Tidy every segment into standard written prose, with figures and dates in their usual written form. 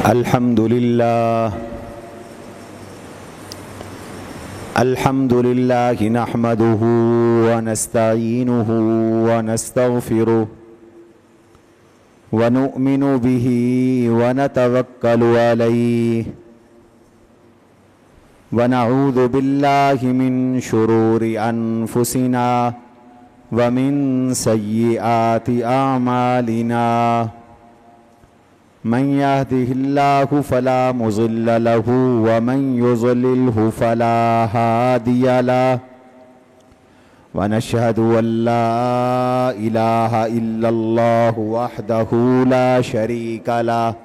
الحمد لله نحمده ونستعينه ونستغفره ونؤمن به ونتوكل عليه ونعوذ بالله من شرور أنفسنا ومن سيئات أعمالنا من يهده الله فلا مضل له ومن يضلله فلا هادي له ونشهد أن لا إله إلا الله وحده لا شريك له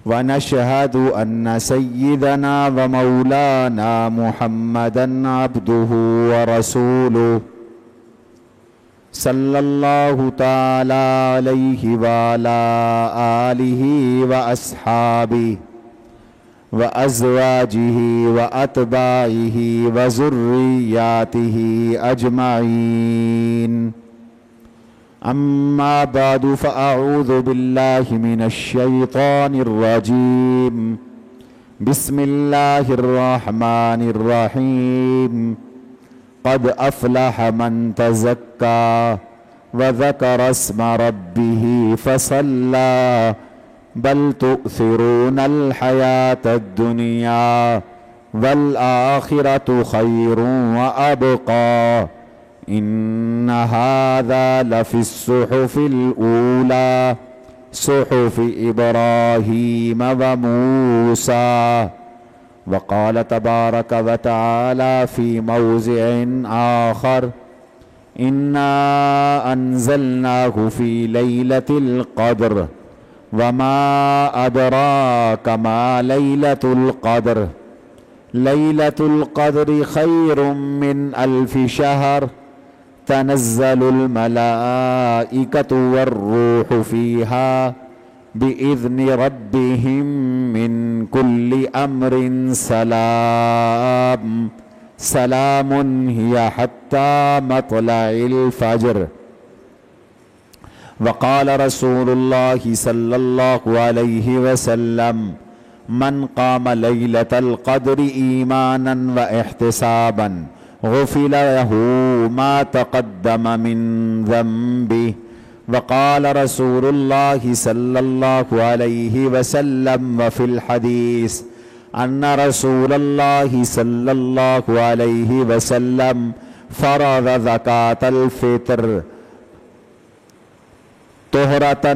ونشهد أن سيدنا ومولانا محمدا عبده ورسوله صلى الله تعالى عليه وعلى آله وأصحابه وأزواجه وأتباعه وذرياته أجمعين أما بعد فأعوذ بالله من الشيطان الرجيم بسم الله الرحمن الرحيم قد أفلح من تزكى وذكر اسم ربه فصلى بل تؤثرون الحياة الدنيا والآخرة خير وأبقى إن هذا لفي الصحف الأولى صحف إبراهيم وموسى. وقال تبارك وتعالى في موضع آخر إنا أنزلناه في ليلة القدر وما أدراك ما ليلة القدر ليلة القدر خير من 1000 شهر تنزل الملائكة والروح فيها بإذن ربهم من كل أمر سلام هي حتى مطلع الفجر. وقال رسول الله صلى الله عليه وسلم من قام ليلة القدر إيمانا واحتسابا غفر له ما تقدم من ذنبه. وقال رسول الله صلى الله عليه وسلم وفي الحديث أن رسول الله صلى الله عليه وسلم فرض زكاة الفطر طهرة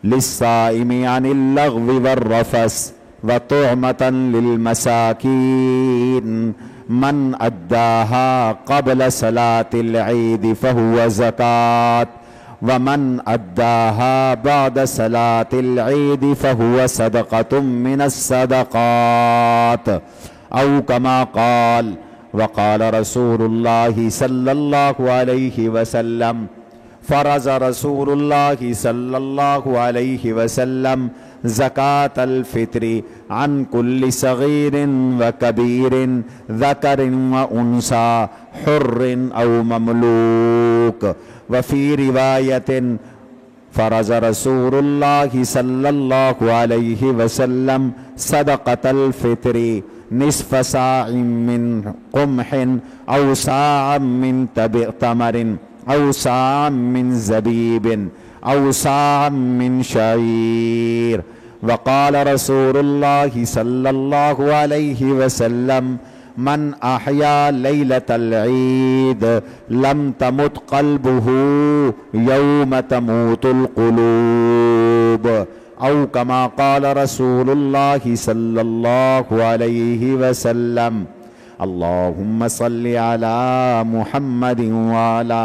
للصائم عن اللغو والرفث وطعمة للمساكين من أداها قبل صلاة العيد فهو زكاة ومن أداها بعد صلاة العيد فهو صدقة من الصدقات أو كما قال. وقال رسول الله صلى الله عليه وسلم فرض رسول الله صلى الله عليه وسلم زكاة الفطر عن كل صغير وكبير ذكر وأنثى حر أو مملوك. وفي رواية فرض رسول الله صلى الله عليه وسلم صدقة الفطر نصف صاع من قمح أو صاع من تمر أو صاع من زبيب أو صاع من شعير. وقال رسول الله صلى الله عليه وسلم من أحيا ليلة العيد لم تمت قلبه يوم تموت القلوب أو كما قال رسول الله صلى الله عليه وسلم. اللهم صل على محمد وعلى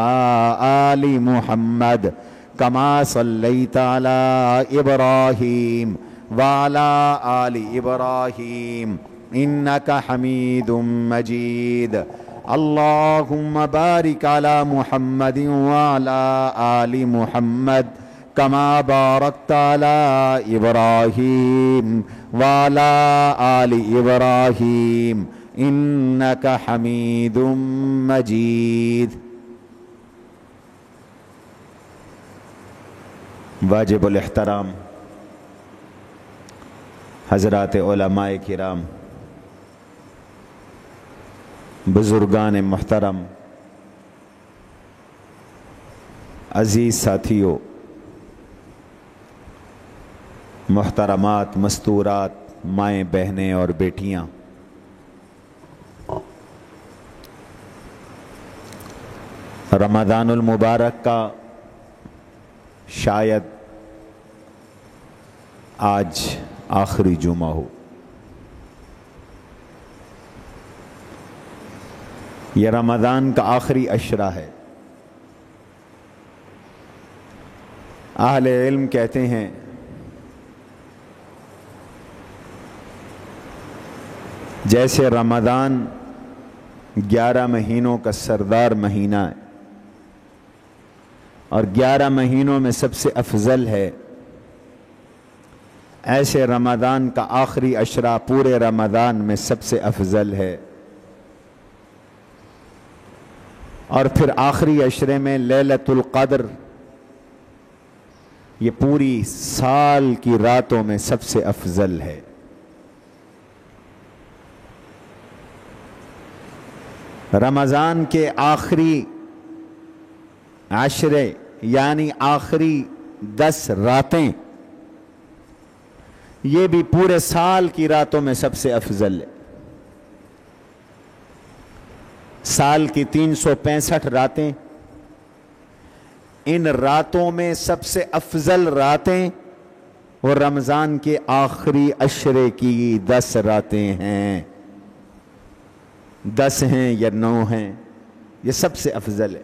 آل محمد كما صليت على إبراهيم وعلى آل إبراهيم إنك حميد مجيد. اللهم بارك على محمد وعلى آل محمد كما باركت على إبراهيم وعلى آل إبراهيم إنك حميد مجيد. واجب الاحترام حضرات علماء کرام، بزرگان محترم، عزیز ساتھیوں، محترمات، مستورات، مائیں، بہنیں اور بیٹیاں، رمضان المبارک کا شاید آج آخری جمعہ ہو۔ یہ رمضان کا آخری عشرہ ہے۔ اہل علم کہتے ہیں جیسے رمضان 11 مہینوں کا سردار مہینہ ہے اور 11 مہینوں میں سب سے افضل ہے، ایسے رمضان کا آخری عشرہ پورے رمضان میں سب سے افضل ہے۔ اور پھر آخری عشرے میں لیلۃ القدر، یہ پوری سال کی راتوں میں سب سے افضل ہے۔ رمضان کے آخری عشرے یعنی آخری 10 راتیں، یہ بھی پورے سال کی راتوں میں سب سے افضل ہے۔ سال کی 365 راتیں، ان راتوں میں سب سے افضل راتیں وہ رمضان کے آخری عشرے کی 10 راتیں ہیں۔ 10 ہیں یا 9 ہیں، یہ سب سے افضل ہے۔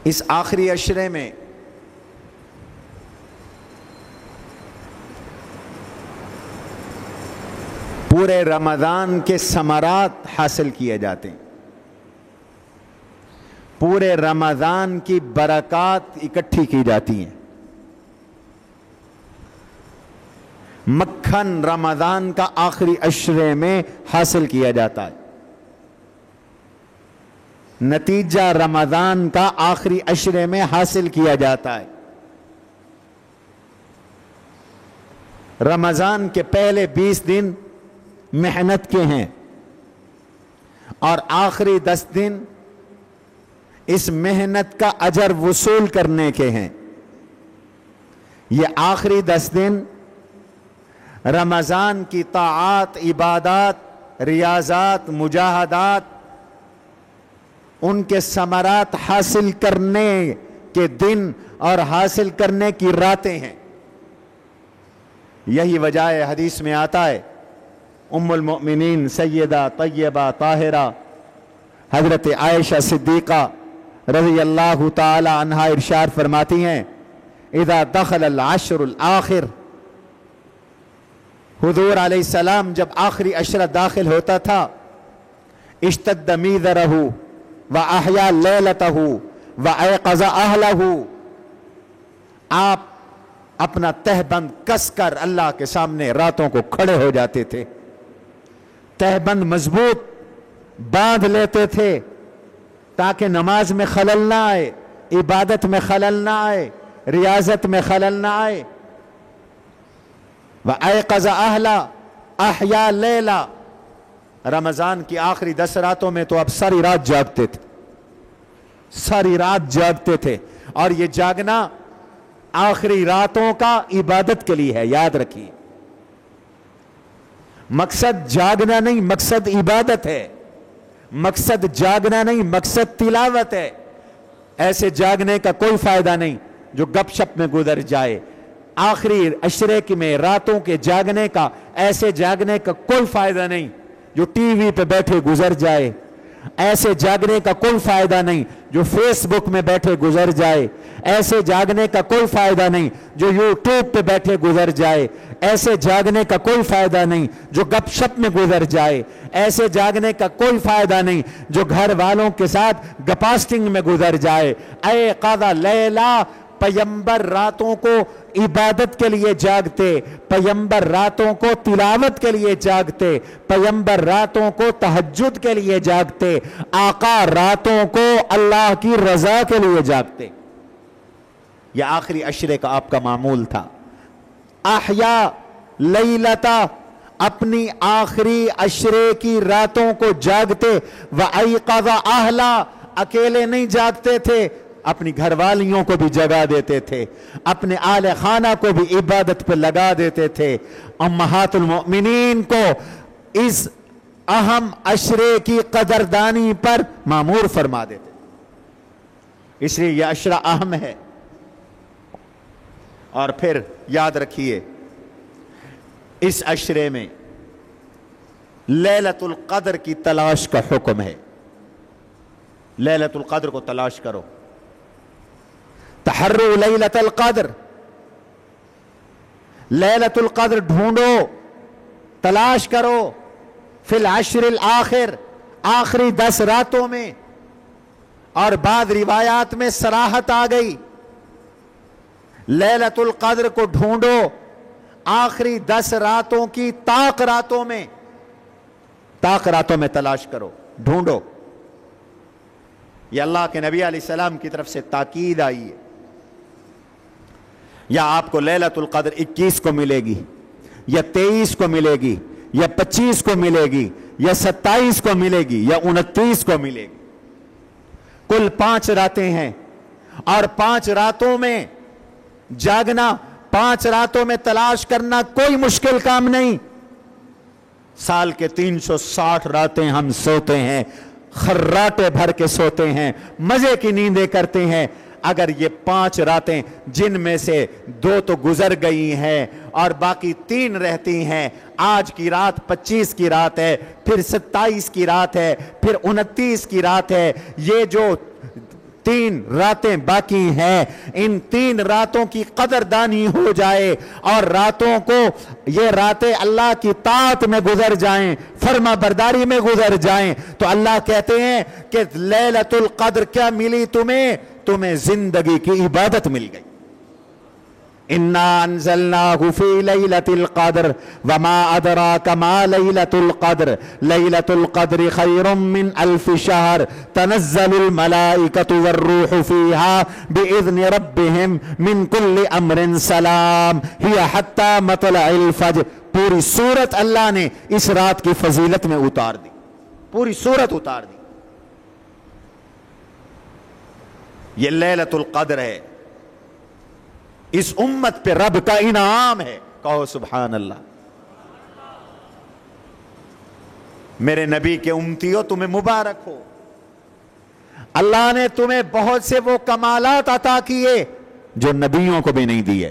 اس آخری عشرے میں پورے رمضان کے ثمرات حاصل کیے جاتے ہیں، پورے رمضان کی برکات اکٹھی کی جاتی ہیں۔ مکھن رمضان کا آخری عشرے میں حاصل کیا جاتا ہے، نتیجہ رمضان کا آخری عشرے میں حاصل کیا جاتا ہے۔ رمضان کے پہلے 20 دن محنت کے ہیں اور آخری 10 دن اس محنت کا اجر وصول کرنے کے ہیں۔ یہ آخری 10 دن رمضان کی طاعات، عبادات، ریاضات، مجاہدات، ان کے ثمرات حاصل کرنے کے دن اور حاصل کرنے کی راتیں ہیں۔ یہی وجہ ہے، حدیث میں آتا ہے، ام المؤمنین سیدہ طیبہ طاہرہ حضرت عائشہ صدیقہ رضی اللہ تعالی عنہا ارشاد فرماتی ہیں، اذا دخل العشر الاخر، حضور علیہ السلام جب آخری عشرہ داخل ہوتا تھا، اشتد میذرہ وَأَحْيَا لَيْلَتَهُ وَأَيْقَظَ أَهْلَهُ، آپ اپنا تہبند کس کر اللہ کے سامنے راتوں کو کھڑے ہو جاتے تھے، تہبند مضبوط باندھ لیتے تھے تاکہ نماز میں خلل نہ آئے، عبادت میں خلل نہ آئے، ریاضت میں خلل نہ آئے۔ وَأَيْقَظَ أَهْلَهُ أَحْيَا لَيْلَةَ، رمضان کی آخری 10 راتوں میں تو اب ساری رات جاگتے تھے، ساری رات جاگتے تھے، اور یہ جاگنا آخری راتوں کا عبادت کے لیے ہے، یاد رکھیے۔ مقصد جاگنا نہیں، مقصد عبادت ہے، مقصد جاگنا نہیں، مقصد تلاوت ہے۔ ایسے جاگنے کا کوئی فائدہ نہیں جو گپ شپ میں گزر جائے۔ آخری عشرے میں راتوں کے جاگنے کا، ایسے جاگنے کا کوئی فائدہ نہیں جو ٹی وی پہ بیٹھے گزر جائے، ایسے جاگنے کا کوئی فائدہ نہیں جو فیس بک میں بیٹھے گزر جائے، ایسے جاگنے کا کوئی فائدہ نہیں جو یوٹیوب پہ بیٹھے گزر جائے، ایسے جاگنے کا کوئی فائدہ نہیں جو گپ شپ میں گزر جائے، ایسے جاگنے کا کوئی فائدہ نہیں جو گھر والوں کے ساتھ گپاسٹنگ میں گزر جائے۔ اے قضا لیلا، پیمبر راتوں کو عبادت کے لیے جاگتے، پیمبر راتوں کو تلاوت کے لیے جاگتے، پیمبر راتوں کو تہجد کے لیے جاگتے، آقا راتوں کو اللہ کی رضا کے لیے جاگتے۔ یہ آخری عشرے کا آپ کا معمول تھا۔ احیا لیلتا اپنی آخری عشرے کی راتوں کو جاگتے، وَأَيْقَظَ أَهْلَا اکیلے نہیں جاگتے تھے، اپنی گھر والیوں کو بھی جگا دیتے تھے، اپنے آل خانہ کو بھی عبادت پہ لگا دیتے تھے، امہات المؤمنین کو اس اہم عشرے کی قدردانی پر مامور فرما دیتے تھے۔ اس لیے یہ عشرہ اہم ہے۔ اور پھر یاد رکھیے اس عشرے میں لیلۃ القدر کی تلاش کا حکم ہے۔ لیلۃ القدر کو تلاش کرو، تحروا لیلۃ القدر، لیلۃ القدر ڈھونڈو، تلاش کرو، فی العشر الاخر، آخری 10 راتوں میں۔ اور بعض روایات میں صراحت آ گئی، لیلۃ القدر کو ڈھونڈو آخری 10 راتوں کی طاق راتوں میں، طاق راتوں میں تلاش کرو، ڈھونڈو۔ یہ اللہ کے نبی علیہ السلام کی طرف سے تاکید آئی ہے۔ یا آپ کو لیلۃ القدر 21 کو ملے گی، یا 23 کو ملے گی، یا 25 کو ملے گی، یا 27 کو ملے گی، یا 29 کو ملے گی۔ کل 5 راتیں ہیں، اور 5 راتوں میں جاگنا، 5 راتوں میں تلاش کرنا کوئی مشکل کام نہیں۔ سال کے 360 راتیں ہم سوتے ہیں، خراٹے بھر کے سوتے ہیں، مزے کی نیندیں کرتے ہیں۔ اگر یہ 5 راتیں جن میں سے 2 تو گزر گئی ہیں اور باقی 3 رہتی ہیں، آج کی رات 25 کی رات ہے، پھر 27 کی رات ہے، پھر 29 کی رات ہے، یہ جو 3 راتیں باقی ہیں، ان 3 راتوں کی قدردانی ہو جائے اور راتوں کو، یہ راتیں اللہ کی طاعت میں گزر جائیں، فرما برداری میں گزر جائیں، تو اللہ کہتے ہیں کہ لیلۃ القدر کیا ملی تمہیں زندگی کی عبادت مل گئی۔ اِنَّا أَنزَلْنَاهُ فِي لَيْلَةِ الْقَدْرِ وَمَا أَدْرَاكَ مَا لَيْلَةُ الْقَدْرِ لَيْلَةُ الْقَدْرِ خَيْرٌ مِّنْ أَلْفِ شَهْرٍ تَنَزَّلُ الْمَلَائِكَةُ وَالرُّوحُ فِيهَا بِإِذْنِ رَبِّهِمْ مِنْ كُلِّ أَمْرٍ سَلَامٍ هِيَ حَتَّى مَطْلَعِ الْفَجْرِ۔ پوری سورت اللہ نے اس رات کی فضیلت میں اتار دی، پوری سورت اتار دی۔ یہ لیلۃ القدر ہے، اس امت پہ رب کا انعام ہے، کہو سبحان اللہ۔ میرے نبی کے امتیوں تمہیں مبارک ہو، اللہ نے تمہیں بہت سے وہ کمالات عطا کیے جو نبیوں کو بھی نہیں دیے۔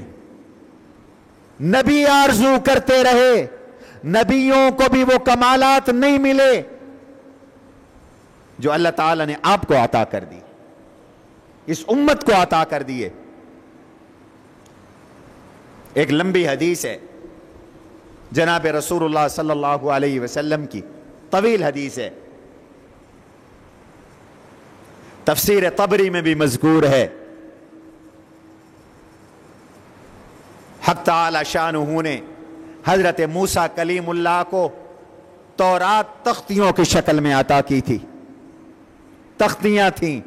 نبی آرزو کرتے رہے، نبیوں کو بھی وہ کمالات نہیں ملے جو اللہ تعالیٰ نے آپ کو عطا کر دی، اس امت کو عطا کر دیے۔ ایک لمبی حدیث ہے جناب رسول اللہ صلی اللہ علیہ وسلم کی، طویل حدیث ہے، تفسیر طبری میں بھی مذکور ہے۔ حق تعالی شانہ نے حضرت موسیٰ کلیم اللہ کو تورات تختیوں کی شکل میں عطا کی تھی، تختیاں تھیں۔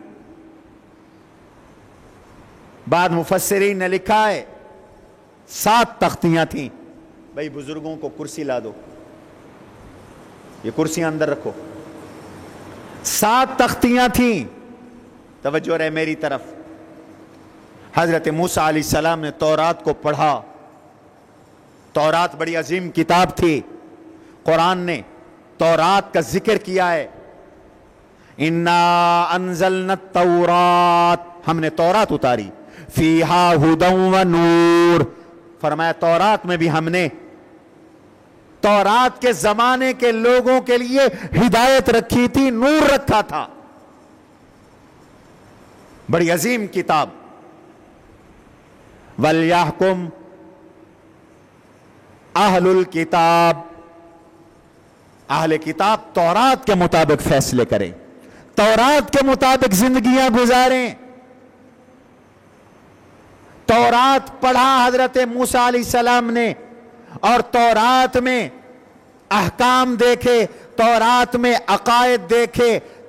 بعد مفسرین نے لکھا ہے 7 تختیاں تھیں۔ بھائی بزرگوں کو کرسی لا دو، یہ کرسیاں اندر رکھو۔ 7 تختیاں تھیں، توجہ رہے میری طرف۔ حضرت موسیٰ علیہ السلام نے تورات کو پڑھا، تورات بڑی عظیم کتاب تھی، قرآن نے تورات کا ذکر کیا ہے، اِنَّا أَنزَلْنَا التَّوْرَاتَ، ہم نے تورات اتاری، فِيهَا هُدًى وَنُورٌ، فرمایا تورات میں بھی ہم نے تورات کے زمانے کے لوگوں کے لیے ہدایت رکھی تھی، نور رکھا تھا، بڑی عظیم کتاب۔ وَلْيَحْكُمْ اہل الکتاب، اہل کتاب تورات کے مطابق فیصلے کریں، تورات کے مطابق زندگیاں گزاریں۔ تورات پڑھا حضرت موسیٰ علیہ السلام نے، اور تورات میں احکام دیکھے، تورات میں عقائد دیکھے،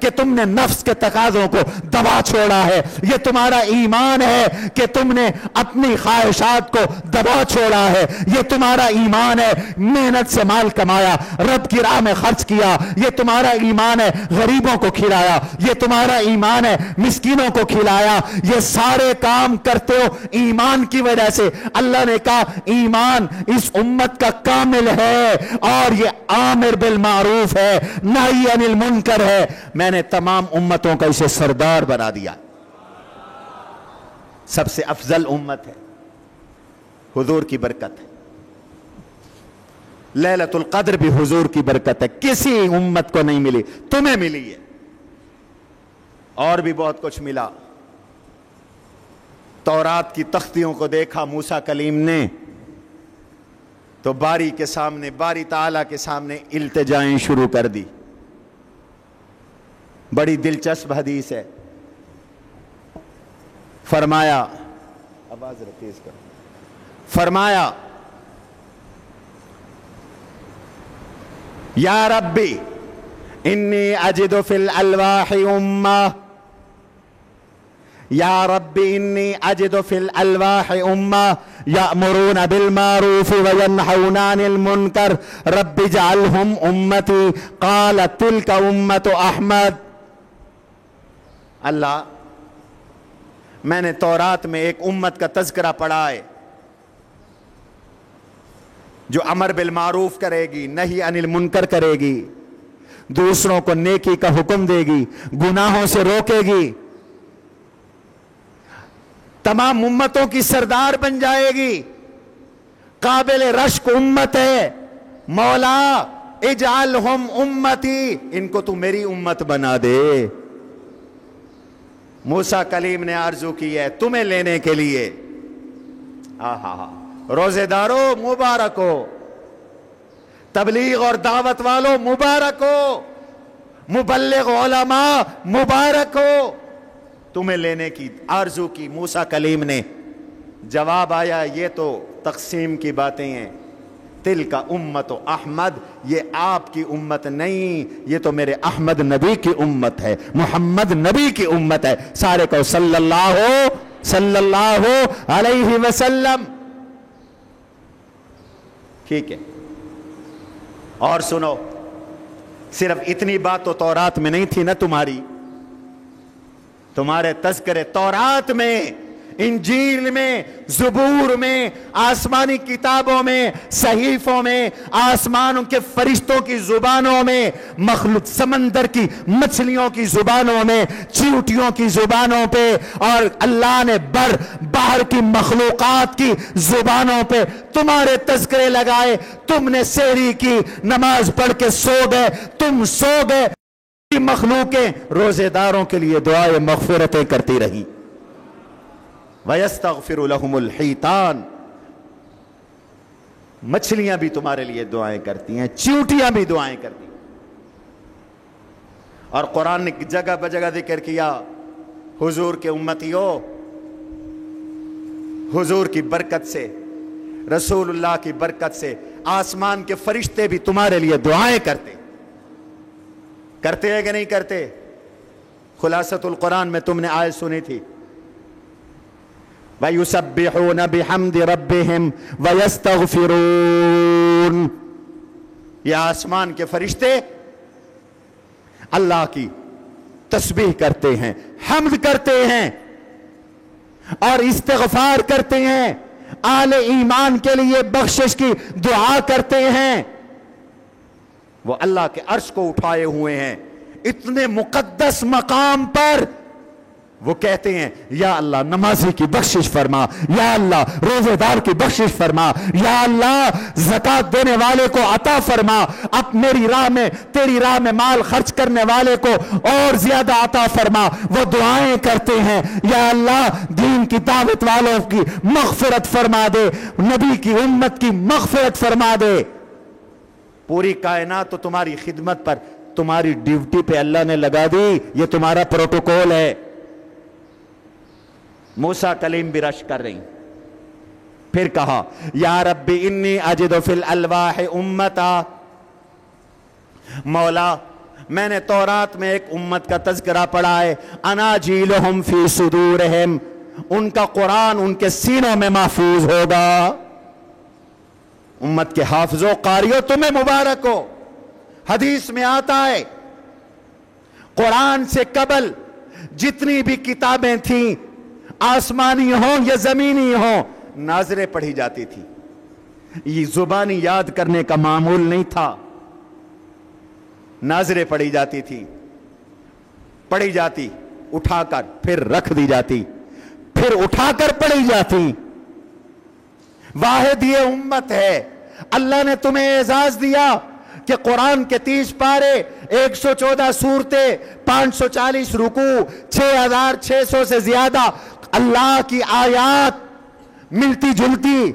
کہ تم نے نفس کے تقاضوں کو دبا چھوڑا ہے، یہ تمہارا ایمان ہے کہ تم نے اپنی خواہشات کو دبا چھوڑا ہے، یہ تمہارا ایمان ہے محنت سے مال کمایا، رب کی راہ میں خرچ کیا، یہ تمہارا ایمان ہے غریبوں کو کھلایا، یہ تمہارا ایمان ہے مسکینوں کو کھلایا، یہ سارے کام کرتے ہو ایمان کی وجہ سے۔ اللہ نے کہا ایمان اس امت کا کامل ہے اور یہ آمر بالمعروف ہے، نہی عن المنکر ہے، میں نے تمام امتوں کا اسے سردار بنا دیا، سب سے افضل امت ہے، حضور کی برکت ہے۔ لیلۃ القدر بھی حضور کی برکت ہے، کسی امت کو نہیں ملی، تمہیں ملی ہے، اور بھی بہت کچھ ملا۔ تورات کی تختیوں کو دیکھا موسیٰ کلیم نے تو باری کے سامنے، باری تعالیٰ کے سامنے التجائیں شروع کر دی۔ بڑی دلچسپ حدیث ہے، فرمایا، آواز تیز کرو، فرمایا یا ربی انی اجد فی الالواح امہ، یا ربی انی اجد فی الالواح امہ یأمرون بالمعروف وینہون عن المنکر رب اجعلہم امتی، قال تلک امت احمد۔ اللہ، میں نے تورات میں ایک امت کا تذکرہ پڑھا ہے جو امر بالمعروف کرے گی، نہی عن المنکر کرے گی، دوسروں کو نیکی کا حکم دے گی، گناہوں سے روکے گی، تمام امتوں کی سردار بن جائے گی، قابل رشک امت ہے، مولا اجعلہم امتی، ان کو تو میری امت بنا دے۔ موسیٰ کلیم نے آرزو کی ہے تمہیں لینے کے لیے۔ روزے دارو مبارک ہو، تبلیغ اور دعوت والو مبارک ہو، مبلغ علماء مبارک ہو، تمہیں لینے کی آرزو کی موسیٰ کلیم نے۔ جواب آیا یہ تو تقسیم کی باتیں ہیں، تلک امت احمد، یہ آپ کی امت نہیں، یہ تو میرے احمد نبی کی امت ہے، محمد نبی کی امت ہے۔ سارے کو صلی اللہ علیہ وسلم۔ ٹھیک ہے، اور سنو، صرف اتنی بات تو تورات میں نہیں تھی نا تمہاری، تمہارے تذکرے تورات میں، انجیل میں، زبور میں، آسمانی کتابوں میں، صحیفوں میں، آسمانوں کے فرشتوں کی زبانوں میں، مخلوق سمندر کی مچھلیوں کی زبانوں میں، چیونٹیوں کی زبانوں پہ، اور اللہ نے باہر کی مخلوقات کی زبانوں پہ تمہارے تذکرے لگائے۔ تم نے سحری کی، نماز پڑھ کے سو گئے، تم سو گئے، مخلوقیں روزے داروں کے لیے دعائیں مغفرتیں کرتی رہی۔ وَيَسْتَغْفِرُ لَهُمُ الْحِيتَانِ، مچھلیاں بھی تمہارے لیے دعائیں کرتی ہیں، چیونٹیاں بھی دعائیں کرتی ہیں۔ اور قرآن نے جگہ بجگہ ذکر کیا حضور کے امتیوں، حضور کی برکت سے، رسول اللہ کی برکت سے آسمان کے فرشتے بھی تمہارے لیے دعائیں کرتے ہیں کہ نہیں کرتے؟ خلاصۃ القرآن میں تم نے آیت سنی تھی، وَيُسَبِّحُونَ بِحَمْدِ رَبِّهِمْ وَيَسْتَغْفِرُونَ، یہ آسمان کے فرشتے اللہ کی تسبیح کرتے ہیں، حمد کرتے ہیں اور استغفار کرتے ہیں، اہل ایمان کے لیے بخشش کی دعا کرتے ہیں۔ وہ اللہ کے عرش کو اٹھائے ہوئے ہیں، اتنے مقدس مقام پر وہ کہتے ہیں یا اللہ نمازی کی بخشش فرما، یا اللہ روزے دار کی بخشش فرما، یا اللہ زکوٰۃ دینے والے کو عطا فرما، اب میری راہ میں، تیری راہ میں مال خرچ کرنے والے کو اور زیادہ عطا فرما۔ وہ دعائیں کرتے ہیں یا اللہ دین کی دعوت والوں کی مغفرت فرما دے، نبی کی امت کی مغفرت فرما دے۔ پوری کائنات تو تمہاری خدمت پر، تمہاری ڈیوٹی پہ اللہ نے لگا دی، یہ تمہارا پروٹوکول ہے۔ موسیٰ کلیم بھی رش کر رہی، پھر کہا یا ربی انی اجد فی الالواح امتا مولا میں نے تورات میں ایک امت کا تذکرہ پڑھا ہے، اناجیلہم فی صدورہم، ان کا قرآن ان کے سینوں میں محفوظ ہوگا۔ امت کے حافظوں قاریوں تمہیں مبارک ہو۔ حدیث میں آتا ہے قرآن سے قبل جتنی بھی کتابیں تھیں، آسمانی ہوں یا زمینی ہوں، ناظریں پڑھی جاتی تھی۔ یہ زبانی یاد کرنے کا معمول نہیں تھا، ناظریں پڑھی جاتی تھی، پڑھی جاتی اٹھا کر پھر رکھ دی جاتی، پھر اٹھا کر پڑھی جاتی۔ واحد یہ امت ہے۔ اللہ نے تمہیں اعزاز دیا کہ قرآن کے 30 پارے، 114 سورتیں، 540 رکوع، 6600 سے زیادہ اللہ کی آیات ملتی جلتی۔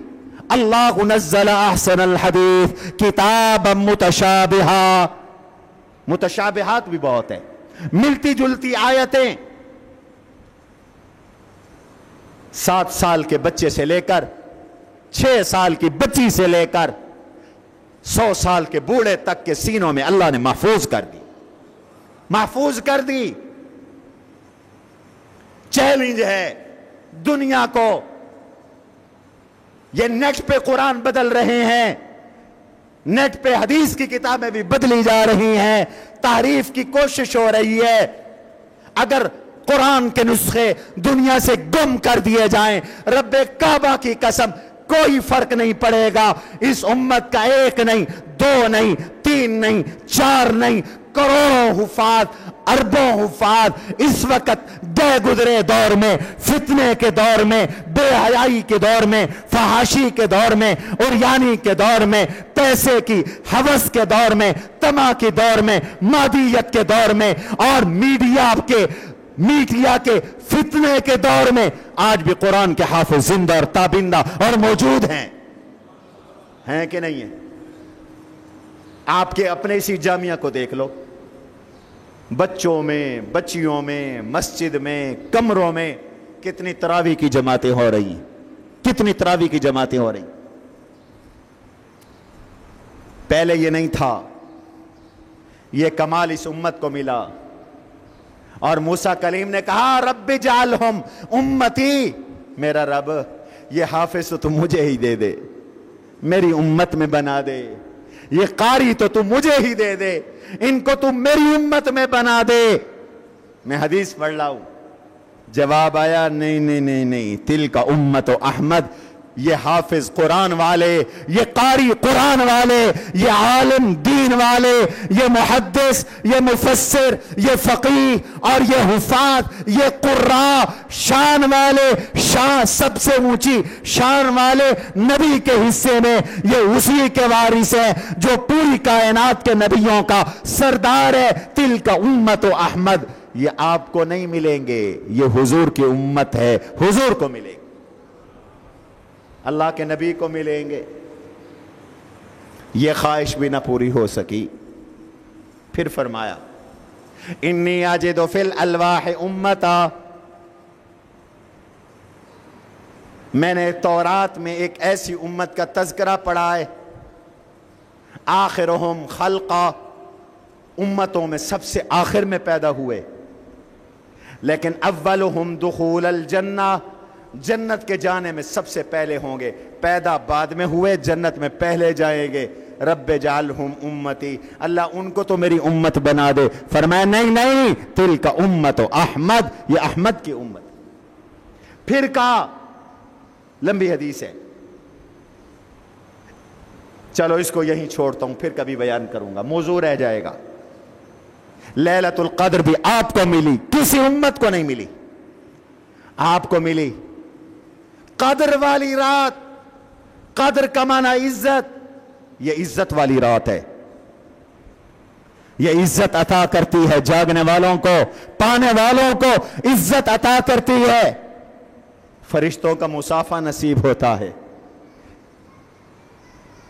اللہ نزل احسن الحدیث کتابا متشابہا، متشابہات بھی بہت ہیں، ملتی جلتی آیتیں۔ 7 سال کے بچے سے لے کر 6 سال کی بچی سے لے کر 100 سال کے بوڑھے تک کے سینوں میں اللہ نے محفوظ کر دی، محفوظ کر دی۔ چیلنج ہے دنیا کو، یہ نیٹ پہ قرآن بدل رہے ہیں، نیٹ پہ حدیث کی کتابیں بھی بدلی جا رہی ہیں، تعریف کی کوشش ہو رہی ہے۔ اگر قرآن کے نسخے دنیا سے گم کر دیے جائیں، رب کعبہ کی قسم کوئی فرق نہیں پڑے گا۔ اس امت کا 1 نہیں، 2 نہیں، 3 نہیں، 4 نہیں، کروڑوں حفاظ، اربوں حفاظ اس وقت گئے گزرے دور میں، فتنے کے دور میں، بے حیائی کے دور میں، فحاشی کے دور میں، عریانی کے دور میں، پیسے کی ہوس کے دور میں، طمع کے دور میں، مادیت کے دور میں، اور میڈیا کے فتنے کے دور میں آج بھی قرآن کے حافظ زندہ اور تابندہ اور موجود ہیں کہ نہیں ہیں؟ آپ کے اپنے اسی جامعہ کو دیکھ لو، بچوں میں، بچیوں میں، مسجد میں، کمروں میں کتنی تراویح کی جماعتیں ہو رہی ہیں، کتنی تراویح کی جماعتیں ہو رہی ہیں۔ پہلے یہ نہیں تھا، یہ کمال اس امت کو ملا۔ اور موسیٰ کلیم نے کہا رب اجعلہم امتی، میرا رب یہ حافظ تو تم مجھے ہی دے دے، میری امت میں بنا دے، یہ قاری تو تم مجھے ہی دے دے، ان کو تم میری امت میں بنا دے۔ میں حدیث پڑھ رہا ہوں، جواب آیا نہیں نہیں نہیں نہیں، تلک امت احمد، یہ حافظ قرآن والے، یہ قاری قرآن والے، یہ عالم دین والے، یہ محدث، یہ مفسر، یہ فقیہ اور یہ حفاظ، یہ قراء، شان والے، شان سب سے اونچی شان والے نبی کے حصے میں، یہ اسی کے وارث ہے جو پوری کائنات کے نبیوں کا سردار ہے۔ تلک امت احمد، یہ آپ کو نہیں ملیں گے، یہ حضور کی امت ہے، حضور کو ملیں گے، اللہ کے نبی کو ملیں گے۔ یہ خواہش بھی نہ پوری ہو سکی، پھر فرمایا انی اجد فی الالواح امتا، میں نے تورات میں ایک ایسی امت کا تذکرہ پڑھا ہے، آخرہم خلقا، امتوں میں سب سے آخر میں پیدا ہوئے، لیکن اولہم دخول الجنہ، جنت کے جانے میں سب سے پہلے ہوں گے، پیدا بعد میں ہوئے، جنت میں پہلے جائیں گے۔ رب اجعلہم امتی، اللہ ان کو تو میری امت بنا دے۔ فرمایا نہیں نہیں، تلک امت احمد، یہ احمد کی امت۔ پھر کہا، لمبی حدیث ہے، چلو اس کو یہیں چھوڑتا ہوں، پھر کبھی بیان کروں گا، موضوع رہ جائے گا۔ لیلۃ القدر بھی آپ کو ملی، کسی امت کو نہیں ملی، آپ کو ملی۔ قدر والی رات، قدر کا معنی عزت، یہ عزت والی رات ہے، یہ عزت عطا کرتی ہے جاگنے والوں کو، پانے والوں کو عزت عطا کرتی ہے۔ فرشتوں کا مصافحہ نصیب ہوتا ہے،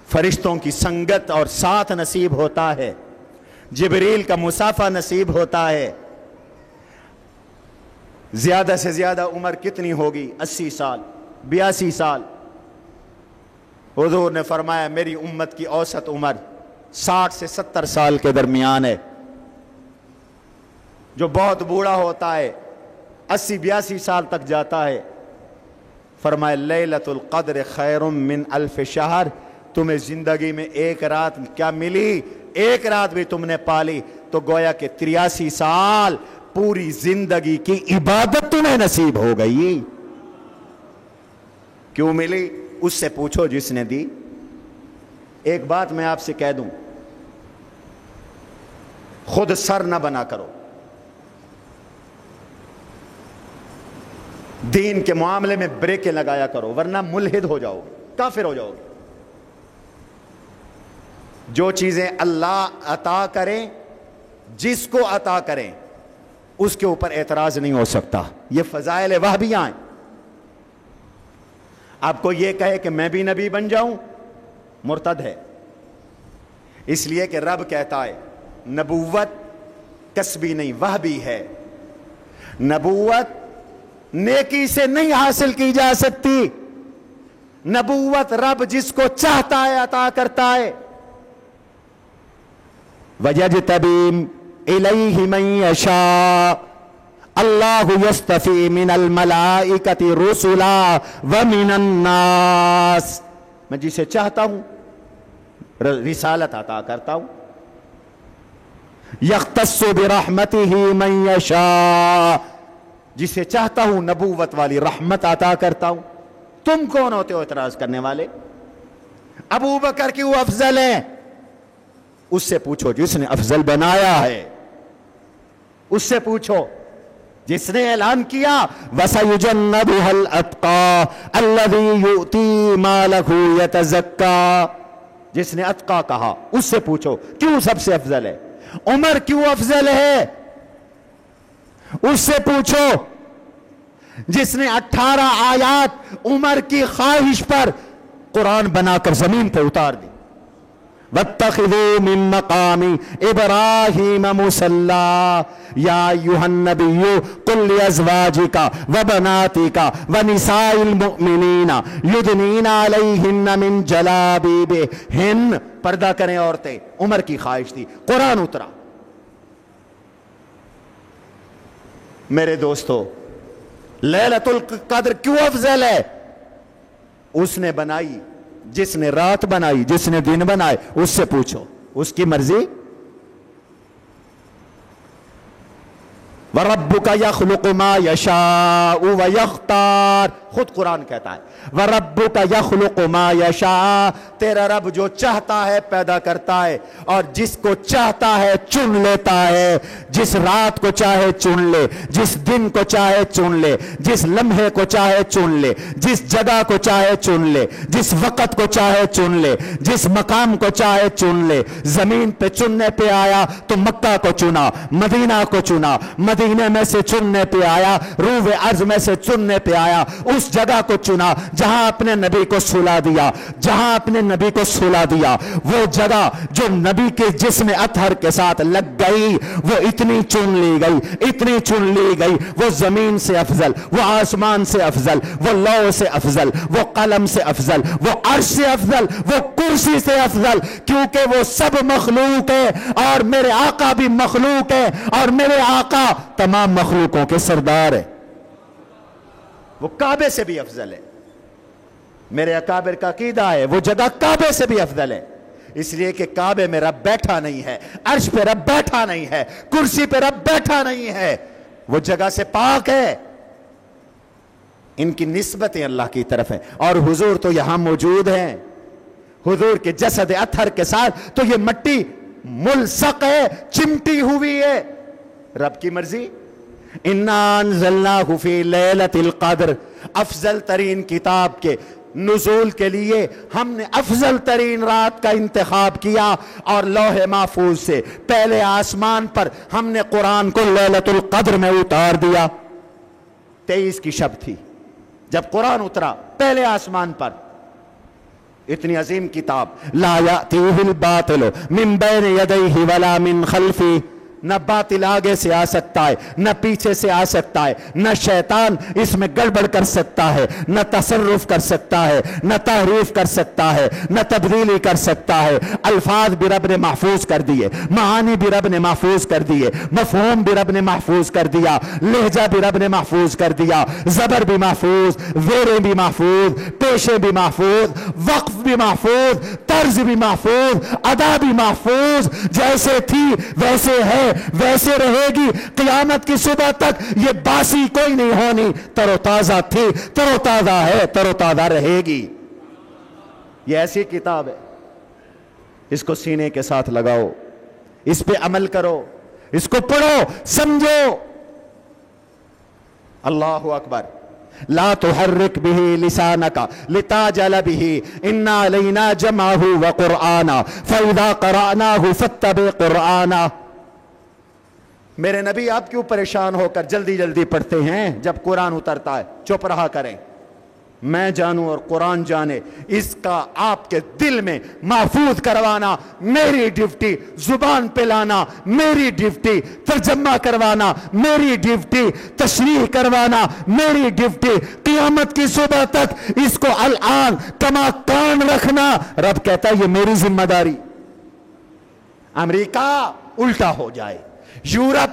فرشتوں کی سنگت اور ساتھ نصیب ہوتا ہے، جبریل کا مصافحہ نصیب ہوتا ہے۔ زیادہ سے زیادہ عمر کتنی ہوگی؟ 80 سال، 82 سال۔ حضور نے فرمایا میری امت کی اوسط عمر 60 سے 70 سال کے درمیان ہے، جو بہت بوڑھا ہوتا ہے 80-82 سال تک جاتا ہے، فرمائے لیلۃ القدر خیر من الف شہر، تمہیں زندگی میں ایک رات کیا ملی، ایک رات بھی تم نے پالی تو گویا کہ 83 سال پوری زندگی کی عبادت تمہیں نصیب ہو گئی۔ کیوں ملی؟ اس سے پوچھو جس نے دی۔ ایک بات میں آپ سے کہہ دوں، خود سر نہ بنا کرو، دین کے معاملے میں بریکیں لگایا کرو، ورنہ ملحد ہو جاؤ گے، کافر ہو جاؤ گے۔ جو چیزیں اللہ عطا کریں، جس کو عطا کریں، اس کے اوپر اعتراض نہیں ہو سکتا۔ یہ فضائل وہابیاں ہیں۔ آپ کو یہ کہے کہ میں بھی نبی بن جاؤں، مرتد ہے، اس لیے کہ رب کہتا ہے نبوت کسبی نہیں وہبی ہے، نبوت نیکی سے نہیں حاصل کی جا سکتی، نبوت رب جس کو چاہتا ہے عطا کرتا ہے۔ وَيَجْتَبِي إِلَيْهِ مَن يَشَاءُ اللَّهُ يَسْتَفِي مِنَ الْمَلَائِكَةِ رُسُلًا وَمِنَ النَّاسِ، میں جسے چاہتا ہوں رسالت عطا کرتا ہوں۔ يَخْتَصُّ بِرَحْمَتِهِ مَن يَشَاءُ، جسے چاہتا ہوں نبوت والی رحمت عطا کرتا ہوں۔ تم کون ہوتے ہو اعتراض کرنے والے؟ ابو بکر کیوں افضل ہے؟ اس سے پوچھو جس نے افضل بنایا ہے، اس سے پوچھو جس نے اعلان کیا وَسَيُجَنَّبُهَا الْأَتْقَى الَّذِي يُؤْتِي مَالَهُ يَتَزَكَّى، جس نے اتقا کہا اس سے پوچھو کیوں سب سے افضل ہے۔ عمر کیوں افضل ہے؟ اس سے پوچھو جس نے 18 آیات عمر کی خواہش پر قرآن بنا کر زمین پہ اتار دی۔ وَاتَّخِذُوا مِن مَّقَامِ إِبْرَاهِيمَ مُصَلًّى يَا أَيُّهَا النَّبِيُّ قُل لِّأَزْوَاجِكَ وَبَنَاتِكَ وَنِسَاءِ الْمُؤْمِنِينَ يُدْنِينَ عَلَيْهِنَّ مِن جَلَابِيبِهِنَّ، پردہ کریں عورتیں، عمر کی خواہش تھی، قرآن اترا۔ میرے دوستو، لیلۃ القدر کیوں افضل ہے؟ اس نے بنائی، جس نے رات بنائی، جس نے دن بنائے، اس سے پوچھو، اس کی مرضی۔ وَرَبُّكَ يَخْلُقُ مَا يَشَاءُ وَيَخْتَارُ، خود قرآن کہتا ہے وَرَبُّكَ يَخْلُقُ مَا يَشَاءُ، تیرا رب جو چاہتا ہے پیدا کرتا ہے، اور جس کو چاہتا ہے چن لیتا ہے، جس رات کو چاہے چن لے، جس دن کو چاہے چن لے، جس لمحے کو چاہے چن لے، جس جگہ کو چاہے چن لے، جس وقت کو چاہے چن لے، جس مقام کو چاہے چن لے۔ زمین پہ چننے پہ آیا تو مکہ کو چنا، مدینہ کو چنا، مدینے میں سے چننے پہ آیا، روح ارض میں سے چننے پہ آیا، اس جگہ کو چنا جہاں اپنے نبی کو سلا دیا، جہاں اپنے نبی کو سلا دیا۔ وہ جگہ جو نبی کے جسم اطہر کے ساتھ لگ گئی، وہ اتنی چن لی گئی، اتنی چن لی گئی، وہ زمین سے افضل، وہ آسمان سے افضل، وہ لوح سے افضل، وہ قلم سے افضل، وہ عرش سے افضل، وہ کرسی سے افضل، کیونکہ وہ سب مخلوق ہے اور میرے آقا بھی مخلوق ہے، اور میرے آقا تمام مخلوقوں کے سردار ہے۔ وہ کعبے سے بھی افضل ہے۔ میرے اکابر کا عقیدہ ہے وہ جگہ کعبے سے بھی افضل ہے، اس لیے کہ کعبے میں رب بیٹھا نہیں ہے، عرش پہ رب بیٹھا نہیں ہے، کرسی پہ رب بیٹھا نہیں ہے، وہ جگہ سے پاک ہے۔ ان کی نسبتیں اللہ کی طرف ہیں، اور حضور تو یہاں موجود ہیں، حضور کے جسد اطہر کے ساتھ تو یہ مٹی ملصق ہے، چمٹی ہوئی ہے۔ رب کی مرضی۔ اِنَّا أَنزَلْنَاهُ فِي لَيْلَةِ الْقَدْرِ، افضل ترین کتاب کے نزول کے لیے ہم نے افضل ترین رات کا انتخاب کیا، اور لوح محفوظ سے پہلے آسمان پر ہم نے قرآن کو لیلۃ القدر میں اتار دیا۔ 23 کی شب تھی جب قرآن اترا پہلے آسمان پر۔ اتنی عظیم کتاب، لا یأتیہ الباطل من بین یدیہ ولا من خلفہ، نہ باطل آگے سے آ سکتا ہے، نہ پیچھے سے آ سکتا ہے، نہ شیطان اس میں گڑبڑ کر سکتا ہے، نہ تصرف کر سکتا ہے، نہ تحریف کر سکتا ہے، نہ تبدیلی کر سکتا ہے۔ الفاظ بھی رب نے محفوظ کر دیے، معانی بھی رب نے محفوظ کر دیے، مفہوم بھی رب نے محفوظ کر دیا، لہجہ بھی رب نے محفوظ کر دیا، زبر بھی محفوظ، زیریں بھی محفوظ، پیشے بھی محفوظ، وقف بھی محفوظ، طرز بھی محفوظ، ادا بھی محفوظ۔ جیسے تھی ویسے ہے ویسے رہے گی، قیامت کی صبح تک یہ باسی کوئی نہیں ہونی، تر و تازہ تھی، تر و تازہ ہے، تر و تازہ رہے گی۔ یہ ایسی کتاب ہے، اس کو سینے کے ساتھ لگاؤ، اس پہ عمل کرو، اس کو پڑھو، سمجھو۔ اللہ اکبر۔ لا تحرک به لسانک لتعجل به ان علینا جمعہ وقرآنا فاذا قرأناہ فاتبع قرآنا۔ میرے نبی آپ کیوں پریشان ہو کر جلدی جلدی پڑھتے ہیں جب قرآن اترتا ہے؟ چپ رہا کریں، میں جانوں اور قرآن جانے، اس کا آپ کے دل میں محفوظ کروانا میری ڈیوٹی، زبان پہ لانا میری ڈیوٹی، ترجمہ کروانا میری ڈیوٹی، تشریح کروانا میری ڈیوٹی، قیامت کی صبح تک اس کو الان کما کان رکھنا، رب کہتا ہے یہ میری ذمہ داری۔ امریکہ الٹا ہو جائے، یورپ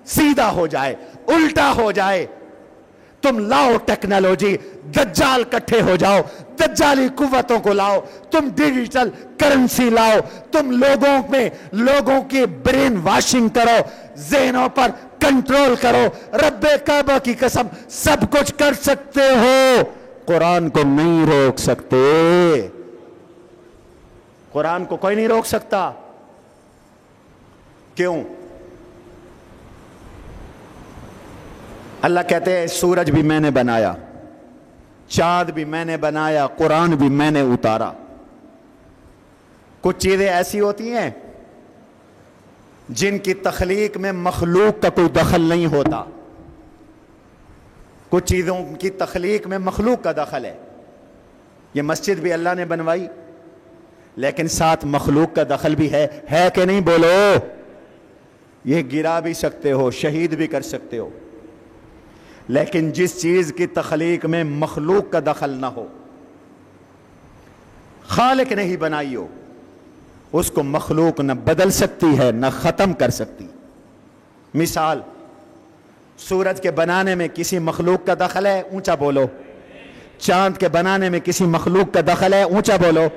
سیدھا ہو جائے، الٹا ہو جائے، تم لاؤ ٹیکنالوجی، دجال کٹھے ہو جاؤ، دجالی قوتوں کو لاؤ، تم ڈیجیٹل کرنسی لاؤ، تم لوگوں میں لوگوں کی برین واشنگ کرو، ذہنوں پر کنٹرول کرو، رب کعبہ کی قسم سب کچھ کر سکتے ہو، قرآن کو نہیں روک سکتے۔ قرآن کو کوئی نہیں روک سکتا۔ کیوں؟ اللہ کہتے ہیں سورج بھی میں نے بنایا، چاند بھی میں نے بنایا، قرآن بھی میں نے اتارا۔ کچھ چیزیں ایسی ہوتی ہیں جن کی تخلیق میں مخلوق کا کوئی دخل نہیں ہوتا، کچھ چیزوں کی تخلیق میں مخلوق کا دخل ہے۔ یہ مسجد بھی اللہ نے بنوائی، لیکن ساتھ مخلوق کا دخل بھی ہے کہ نہیں؟ بولو۔ یہ گرا بھی سکتے ہو، شہید بھی کر سکتے ہو، لیکن جس چیز کی تخلیق میں مخلوق کا دخل نہ ہو، خالق نہیں بنائی ہو، اس کو مخلوق نہ بدل سکتی ہے نہ ختم کر سکتی۔ مثال، سورج کے بنانے میں کسی مخلوق کا دخل ہے؟ اونچا بولو۔ چاند کے بنانے میں کسی مخلوق کا دخل ہے؟ اونچا بولو۔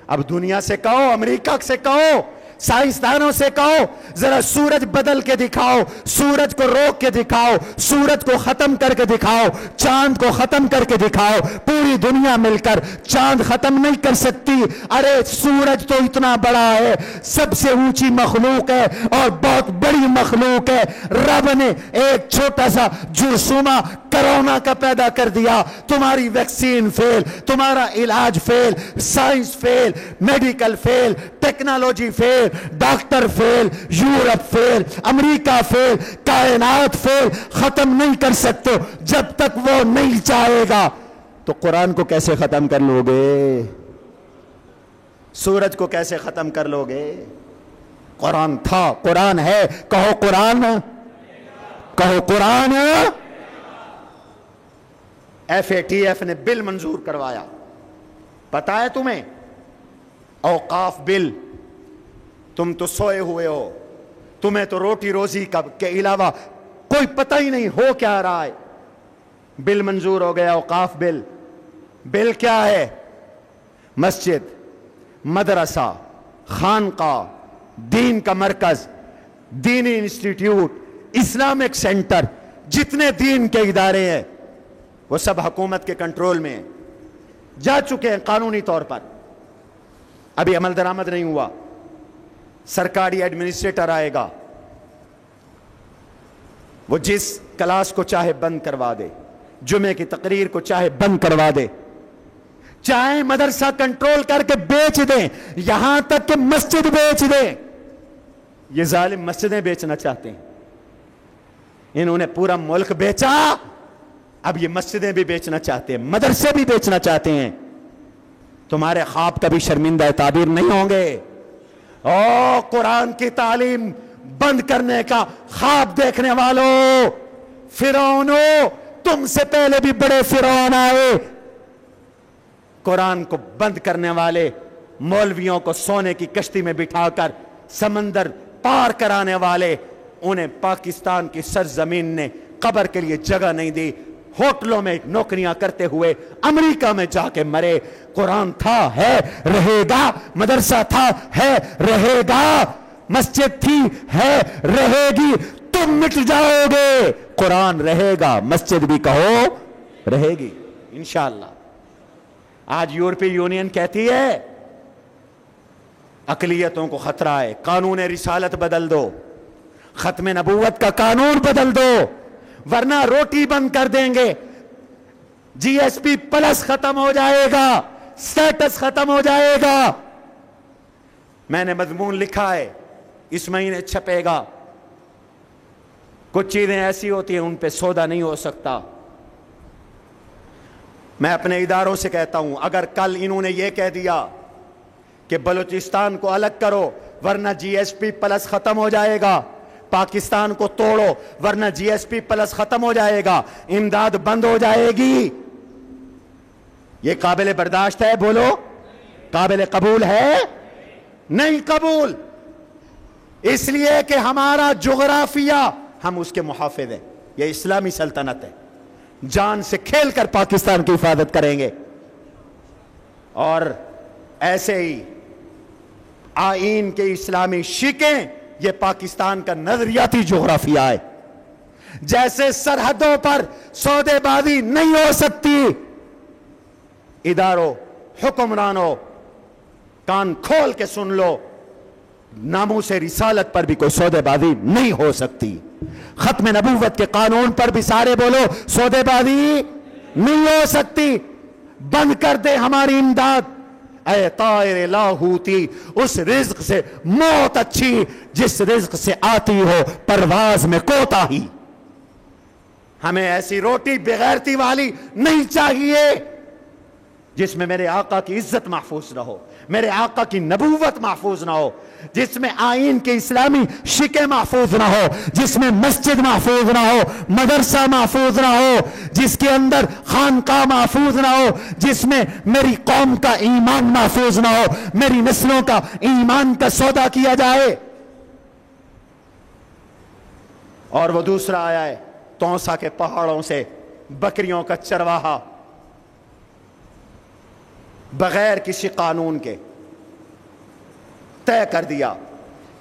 اب دنیا سے کہو، امریکہ سے کہو، سائنسدانوں سے کہو ذرا سورج بدل کے دکھاؤ، سورج کو روک کے دکھاؤ، سورج کو ختم کر کے دکھاؤ، چاند کو ختم کر کے دکھاؤ۔ پوری دنیا مل کر چاند ختم نہیں کر سکتی۔ ارے سورج تو اتنا بڑا ہے، سب سے اونچی مخلوق ہے اور بہت بڑی مخلوق ہے۔ رب نے ایک چھوٹا سا جرثومہ کرونا کا پیدا کر دیا، تمہاری ویکسین فیل، تمہارا علاج فیل، سائنس فیل، میڈیکل فیل، ٹیکنالوجی فیل، ڈاکٹر فیل، یورپ فیل، امریکہ فیل، کائنات فیل، ختم نہیں کر سکتے جب تک وہ نہیں چاہے گا۔ تو قرآن کو کیسے ختم کر لو گے؟ سورج کو کیسے ختم کر لو گے؟ قرآن تھا، قرآن ہے، کہو قرآن، کہو قرآن۔ FATF نے بل منظور کروایا، پتا ہے تمہیں؟ اوقاف بل۔ تم تو سوئے ہوئے ہو، تمہیں تو روٹی روزی کے علاوہ کوئی پتہ ہی نہیں ہو کیا رہا ہے۔ بل منظور ہو گیا، اوقاف بل۔ بل کیا ہے؟ مسجد، مدرسہ، خانقاہ، دین کا مرکز، دینی انسٹیٹیوٹ، اسلامک سینٹر، جتنے دین کے ادارے ہیں وہ سب حکومت کے کنٹرول میں ہیں، جا چکے ہیں قانونی طور پر، ابھی عمل درآمد نہیں ہوا۔ سرکاری ایڈمنسٹریٹر آئے گا، وہ جس کلاس کو چاہے بند کروا دے، جمعے کی تقریر کو چاہے بند کروا دے، چاہے مدرسہ کنٹرول کر کے بیچ دیں، یہاں تک کہ مسجد بیچ دیں۔ یہ ظالم مسجدیں بیچنا چاہتے ہیں، انہوں نے پورا ملک بیچا، اب یہ مسجدیں بھی بیچنا چاہتے ہیں، مدرسے بھی بیچنا چاہتے ہیں۔ تمہارے خواب کبھی شرمندہ تعبیر نہیں ہوں گے۔ قرآن کی تعلیم بند کرنے کا خواب دیکھنے والوں، فرعونوں تم سے پہلے بھی بڑے فرعون آئے، قرآن کو بند کرنے والے مولویوں کو سونے کی کشتی میں بٹھا کر سمندر پار کرانے والے، انہیں پاکستان کی سرزمین نے قبر کے لیے جگہ نہیں دی، ہوٹلوں میں نوکریاں کرتے ہوئے امریکہ میں جا کے مرے۔ قرآن تھا ہے رہے گا، مدرسہ تھا ہے رہے گا، مسجد تھی ہے رہے گی، تم مٹ جاؤ گے، قرآن رہے گا، مسجد بھی کہو رہے گی انشاءاللہ۔ آج یورپی یونین کہتی ہے اقلیتوں کو خطرہ ہے، قانون رسالت بدل دو، ختم نبوت کا قانون بدل دو، ورنہ روٹی بند کر دیں گے، جی ایس پی پلس ختم ہو جائے گا، سٹیٹس ختم ہو جائے گا۔ میں نے مضمون لکھا ہے، اس مہینے چھپے گا۔ کچھ چیزیں ایسی ہوتی ہیں ان پہ سودا نہیں ہو سکتا۔ میں اپنے اداروں سے کہتا ہوں، اگر کل انہوں نے یہ کہہ دیا کہ بلوچستان کو الگ کرو ورنہ جی ایس پی پلس ختم ہو جائے گا، پاکستان کو توڑو ورنہ جی ایس پی پلس ختم ہو جائے گا، امداد بند ہو جائے گی، یہ قابل برداشت ہے؟ بولو، قابل قبول ہے؟ نہیں قبول، اس لیے کہ ہمارا جغرافیہ، ہم اس کے محافظ ہیں، یہ اسلامی سلطنت ہے، جان سے کھیل کر پاکستان کی حفاظت کریں گے۔ اور ایسے ہی آئین کے اسلامی شکیں، یہ پاکستان کا نظریاتی جغرافیہ ہے۔ جیسے سرحدوں پر سودے بازی نہیں ہو سکتی، اداروں، حکمرانوں، کان کھول کے سن لو، ناموس رسالت پر بھی کوئی سودے بازی نہیں ہو سکتی، ختم نبوت کے قانون پر بھی سارے بولو سودے بازی نہیں ہو سکتی۔ بند کر دے ہماری امداد، اے طائر لاہوتی، اس رزق سے موت اچھی جس رزق سے آتی ہو پرواز میں کوتاہی۔ ہمیں ایسی روٹی بغیرتی والی نہیں چاہیے جس میں میرے آقا کی عزت محفوظ نہ ہو، میرے آقا کی نبوت محفوظ نہ ہو، جس میں آئین کے اسلامی شکیں محفوظ نہ ہو، جس میں مسجد محفوظ نہ ہو، مدرسہ محفوظ نہ ہو، جس کے اندر خانقاہ محفوظ نہ ہو، جس میں میری قوم کا ایمان محفوظ نہ ہو، میری نسلوں کا ایمان کا سودا کیا جائے۔ اور وہ دوسرا آیا ہے، توسا کے پہاڑوں سے بکریوں کا چرواہا بغیر کسی قانون کے طے کر دیا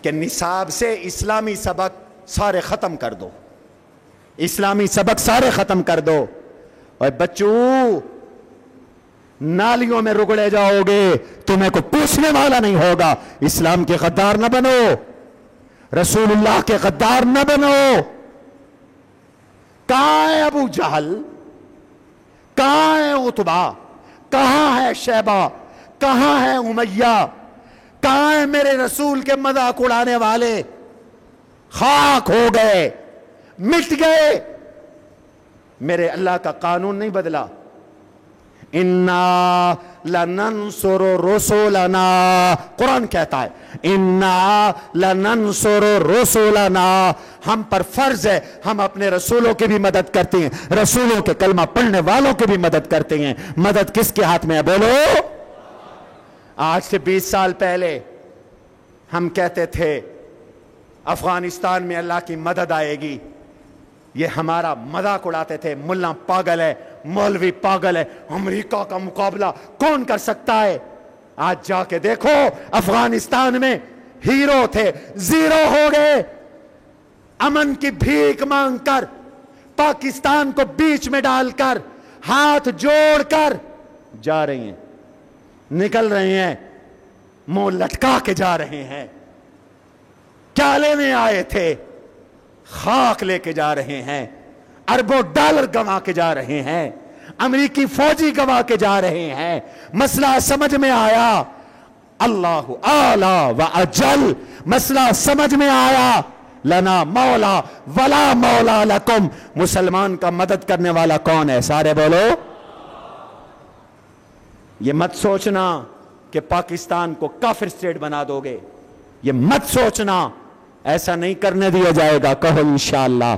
کہ نصاب سے اسلامی سبق سارے ختم کر دو، اسلامی سبق سارے ختم کر دو، اور بچوں نالیوں میں رگڑے جاؤ گے، تمہیں کو پوچھنے والا نہیں ہوگا، اسلام کے غدار نہ بنو، رسول اللہ کے غدار نہ بنو۔ کہاں ہے ابو جہل، کہاں ہے عتبہ، کہاں ہے شیبہ، کہاں ہے امیہ، کہاں ہے میرے رسول کے مذاق اڑانے والے؟ خاک ہو گئے، مٹ گئے۔ میرے اللہ کا قانون نہیں بدلا، اِنَّا لَنَنْصُرُ رُسُولَنَا، قرآن کہتا ہے اِنَّا لَنَنْصُرُ رُسُولَنَا، ہم پر فرض ہے ہم اپنے رسولوں کی بھی مدد کرتے ہیں، رسولوں کے کلمہ پڑھنے والوں کی بھی مدد کرتے ہیں۔ مدد کس کے ہاتھ میں ہے؟ بولو۔ آج سے 20 سال پہلے ہم کہتے تھے افغانستان میں اللہ کی مدد آئے گی، یہ ہمارا مذاق اڑاتے تھے، ملا پاگل ہے، مولوی پاگل ہے، امریکہ کا مقابلہ کون کر سکتا ہے؟ آج جا کے دیکھو افغانستان میں ہیرو تھے، زیرو ہو گئے، امن کی بھیک مانگ کر، پاکستان کو بیچ میں ڈال کر، ہاتھ جوڑ کر جا رہے ہیں، نکل رہے ہیں، منہ لٹکا کے جا رہے ہیں۔ کیا لینے آئے تھے؟ خاک لے کے جا رہے ہیں، اربوں ڈالر گنوا کے جا رہے ہیں، امریکی فوجی گنوا کے جا رہے ہیں۔ مسئلہ سمجھ میں آیا، اللہ اعلی و اجل، مسئلہ سمجھ میں آیا، لنا مولا ولا مولا لکم، مسلمان کا مدد کرنے والا کون ہے؟ سارے بولو۔ یہ مت سوچنا کہ پاکستان کو کافر اسٹیٹ بنا دو گے، یہ مت سوچنا ایسا نہیں کرنے دیا جائے گا. کہو انشاءاللہ.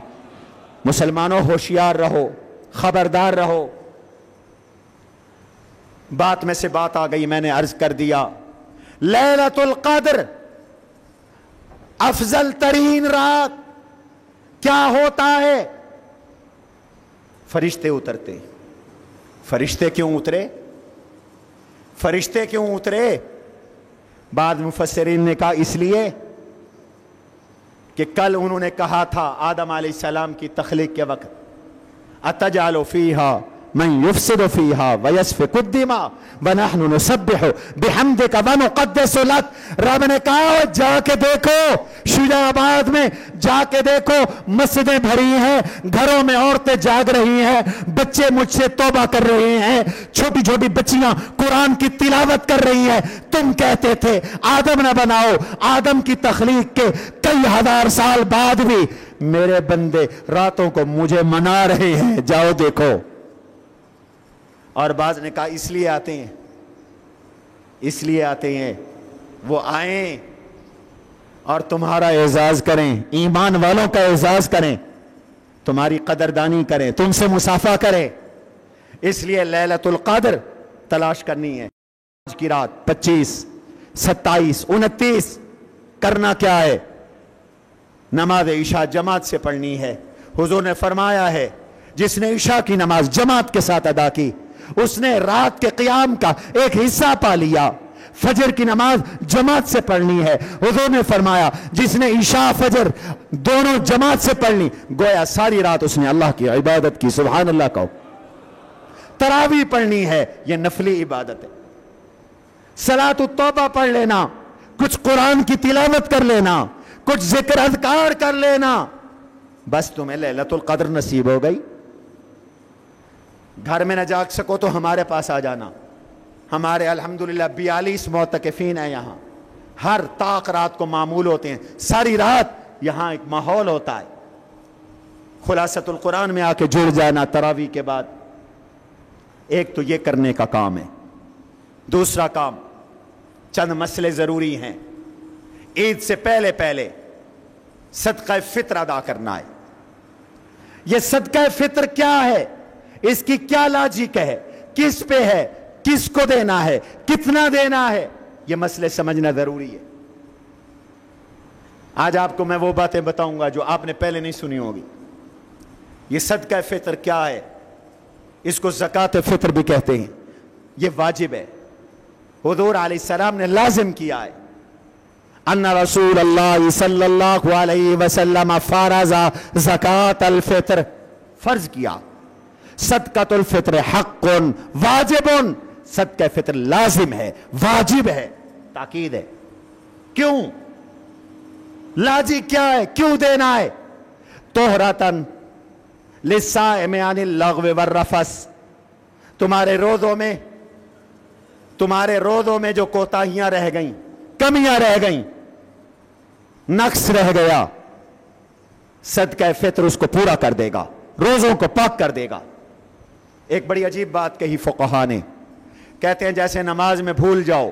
مسلمانوں ہوشیار رہو, خبردار رہو. بات میں سے بات آ گئی, میں نے عرض کر دیا لیلۃ القدر افضل ترین رات کیا ہوتا ہے؟ فرشتے اترتے. فرشتے کیوں اترے؟ فرشتے کیوں اترے؟ بعض مفسرین نے کہا اس لیے کہ کل انہوں نے کہا تھا آدم علیہ السلام کی تخلیق کے وقت, اتجعل فیہا من یفسد فیہا ویسفک الدماء ونحن نسبح بحمدک ونقدس لک. رب نے کہا جا کے دیکھو شجاع آباد میں, جا کے دیکھو مسجدیں بھری ہیں, گھروں میں عورتیں جاگ رہی ہیں, بچے مجھ سے توبہ کر رہے ہیں, چھوٹی چھوٹی بچیاں قرآن کی تلاوت کر رہی ہیں. تم کہتے تھے آدم نہ بناؤ, آدم کی تخلیق کے کئی ہزار سال بعد بھی میرے بندے راتوں کو مجھے منا رہے ہیں, جاؤ دیکھو. اور بعض نے کہا اس لیے آتے ہیں, اس لیے آتے ہیں وہ آئیں اور تمہارا اعزاز کریں, ایمان والوں کا اعزاز کریں, تمہاری قدردانی کریں, تم سے مصافحہ کریں. اس لیے لیلۃ القدر تلاش کرنی ہے. آج کی رات 25, 27, 29 کرنا کیا ہے؟ نماز عشاء جماعت سے پڑھنی ہے. حضور نے فرمایا ہے جس نے عشاء کی نماز جماعت کے ساتھ ادا کی اس نے رات کے قیام کا ایک حصہ پا لیا. فجر کی نماز جماعت سے پڑھنی ہے. حضور نے فرمایا جس نے عشاء فجر دونوں جماعت سے پڑھنی گویا ساری رات اس نے اللہ کی عبادت کی. سبحان اللہ کہو. تراویح پڑھنی ہے, یہ نفلی عبادت ہے. صلاۃ التوبہ پڑھ لینا, کچھ قرآن کی تلاوت کر لینا, کچھ ذکر اذکار کر لینا, بس تمہیں لیلۃ القدر نصیب ہو گئی. گھر میں نہ جاگ سکو تو ہمارے پاس آ جانا. ہمارے الحمدللہ 42 معتکفین ہیں یہاں, ہر طاق رات کو معمول ہوتے ہیں, ساری رات یہاں ایک ماحول ہوتا ہے. خلاصۃ القرآن میں آ کے جڑ جانا تراویح کے بعد. ایک تو یہ کرنے کا کام ہے. دوسرا کام, چند مسئلے ضروری ہیں. عید سے پہلے پہلے صدقہ فطر ادا کرنا ہے. یہ صدقہ فطر کیا ہے, اس کی کیا لاجک ہے, کس پہ ہے, کس کو دینا ہے, کتنا دینا ہے, یہ مسئلے سمجھنا ضروری ہے. آج آپ کو میں وہ باتیں بتاؤں گا جو آپ نے پہلے نہیں سنی ہوگی. یہ صدقہ فطر کیا ہے, اس کو زکوٰۃ فطر بھی کہتے ہیں. یہ واجب ہے, حضور علیہ السلام نے لازم کیا ہے. ان رسول اللہ صلی اللہ علیہ وسلم فرض زکوٰۃ الفطر, فرض کیا. صدقۃ الفطر حق واجب, صدقہ فطر لازم ہے, واجب ہے. تاکید ہے. کیوں؟ لاجی کیا ہے, کیوں دینا ہے؟ طہرتن للصائم عن اللغو والرفث. تمہارے روزوں میں جو کوتاہیاں رہ گئیں, کمیاں رہ گئیں, نقص رہ گیا, صدقہ فطر اس کو پورا کر دے گا, روزوں کو پاک کر دے گا. ایک بڑی عجیب بات کہی فقہا نے, کہتے ہیں جیسے نماز میں بھول جاؤ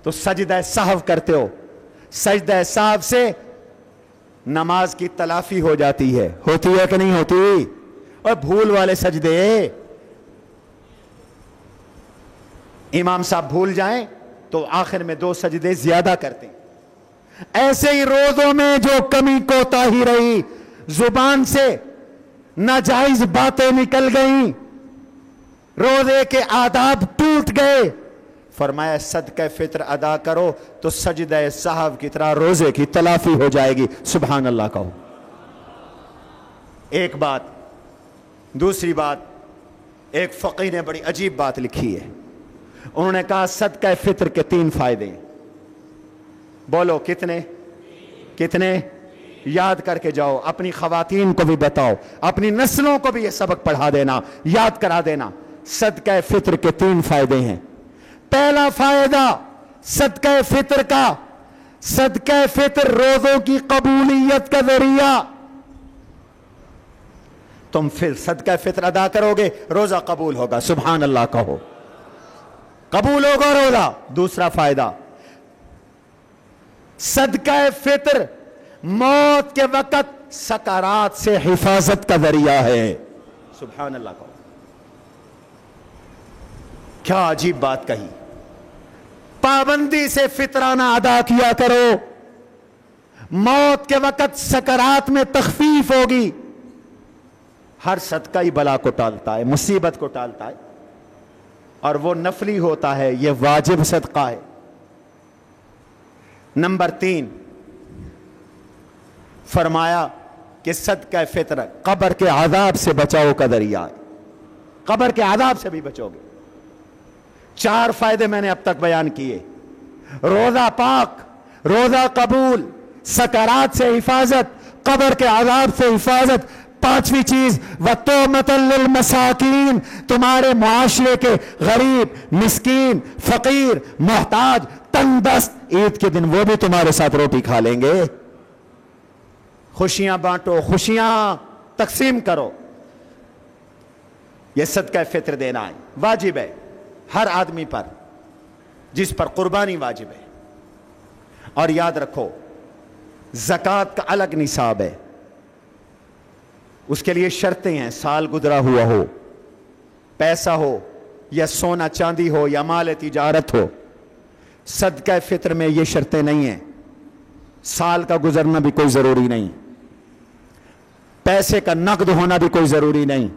تو سجدہ سہو کرتے ہو, سجدہ سہو سے نماز کی تلافی ہو جاتی ہے. ہوتی ہے کہ نہیں ہوتی؟ اور بھول والے سجدے, امام صاحب بھول جائیں تو آخر میں 2 سجدے زیادہ کرتے ہیں. ایسے ہی روزوں میں جو کمی کوتاہی رہی, زبان سے ناجائز باتیں نکل گئیں, روزے کے آداب ٹوٹ گئے, فرمایا صدقہ فطر ادا کرو تو سجدہ سہو کی طرح روزے کی تلافی ہو جائے گی. سبحان اللہ کہو. ایک بات. دوسری بات, ایک فقیہ نے بڑی عجیب بات لکھی ہے. انہوں نے کہا صدقہ فطر کے 3 فائدے. بولو کتنے؟ کتنے؟ یاد کر کے جاؤ, اپنی خواتین کو بھی بتاؤ, اپنی نسلوں کو بھی یہ سبق پڑھا دینا, یاد کرا دینا. صدقہ فطر کے 3 فائدے ہیں. پہلا فائدہ صدقہ فطر کا, صدقہ فطر روزوں کی قبولیت کا ذریعہ. تم پھر صدقہ فطر ادا کرو گے, روزہ قبول ہوگا. سبحان اللہ کہو. قبول ہوگا روزہ. دوسرا فائدہ, صدقہ فطر موت کے وقت سکرات سے حفاظت کا ذریعہ ہے. سبحان اللہ کو کیا عجیب بات کہی. پابندی سے فطرانہ ادا کیا کرو. موت کے وقت سکرات میں تخفیف ہوگی. ہر صدقہ ہی بلا کو ٹالتا ہے, مصیبت کو ٹالتا ہے, اور وہ نفلی ہوتا ہے, یہ واجب صدقہ ہے. نمبر 3 فرمایا کہ صدقہ فطر قبر کے عذاب سے بچاؤ کا ذریعہ ہے. قبر کے عذاب سے بھی بچو گے. 4 فائدے میں نے اب تک بیان کیے. روزہ پاک, روزہ قبول, سکرات سے حفاظت, قبر کے عذاب سے حفاظت. 5ویں چیز وَتُومَةً لِلْمَسَاکِین, تمہارے معاشرے کے غریب, مسکین, فقیر, محتاج, تنگ دست عید کے دن وہ بھی تمہارے ساتھ روٹی کھا لیں گے. خوشیاں بانٹو, خوشیاں تقسیم کرو. یہ صدقہ فطر دینا ہے, واجب ہے ہر آدمی پر جس پر قربانی واجب ہے. اور یاد رکھو زکوٰۃ کا الگ نصاب ہے, اس کے لیے شرطیں ہیں. سال گزرا ہوا ہو, پیسہ ہو یا سونا چاندی ہو یا مال تجارت ہو. صدقہ فطر میں یہ شرطیں نہیں ہیں. سال کا گزرنا بھی کوئی ضروری نہیں, پیسے کا نقد ہونا بھی کوئی ضروری نہیں.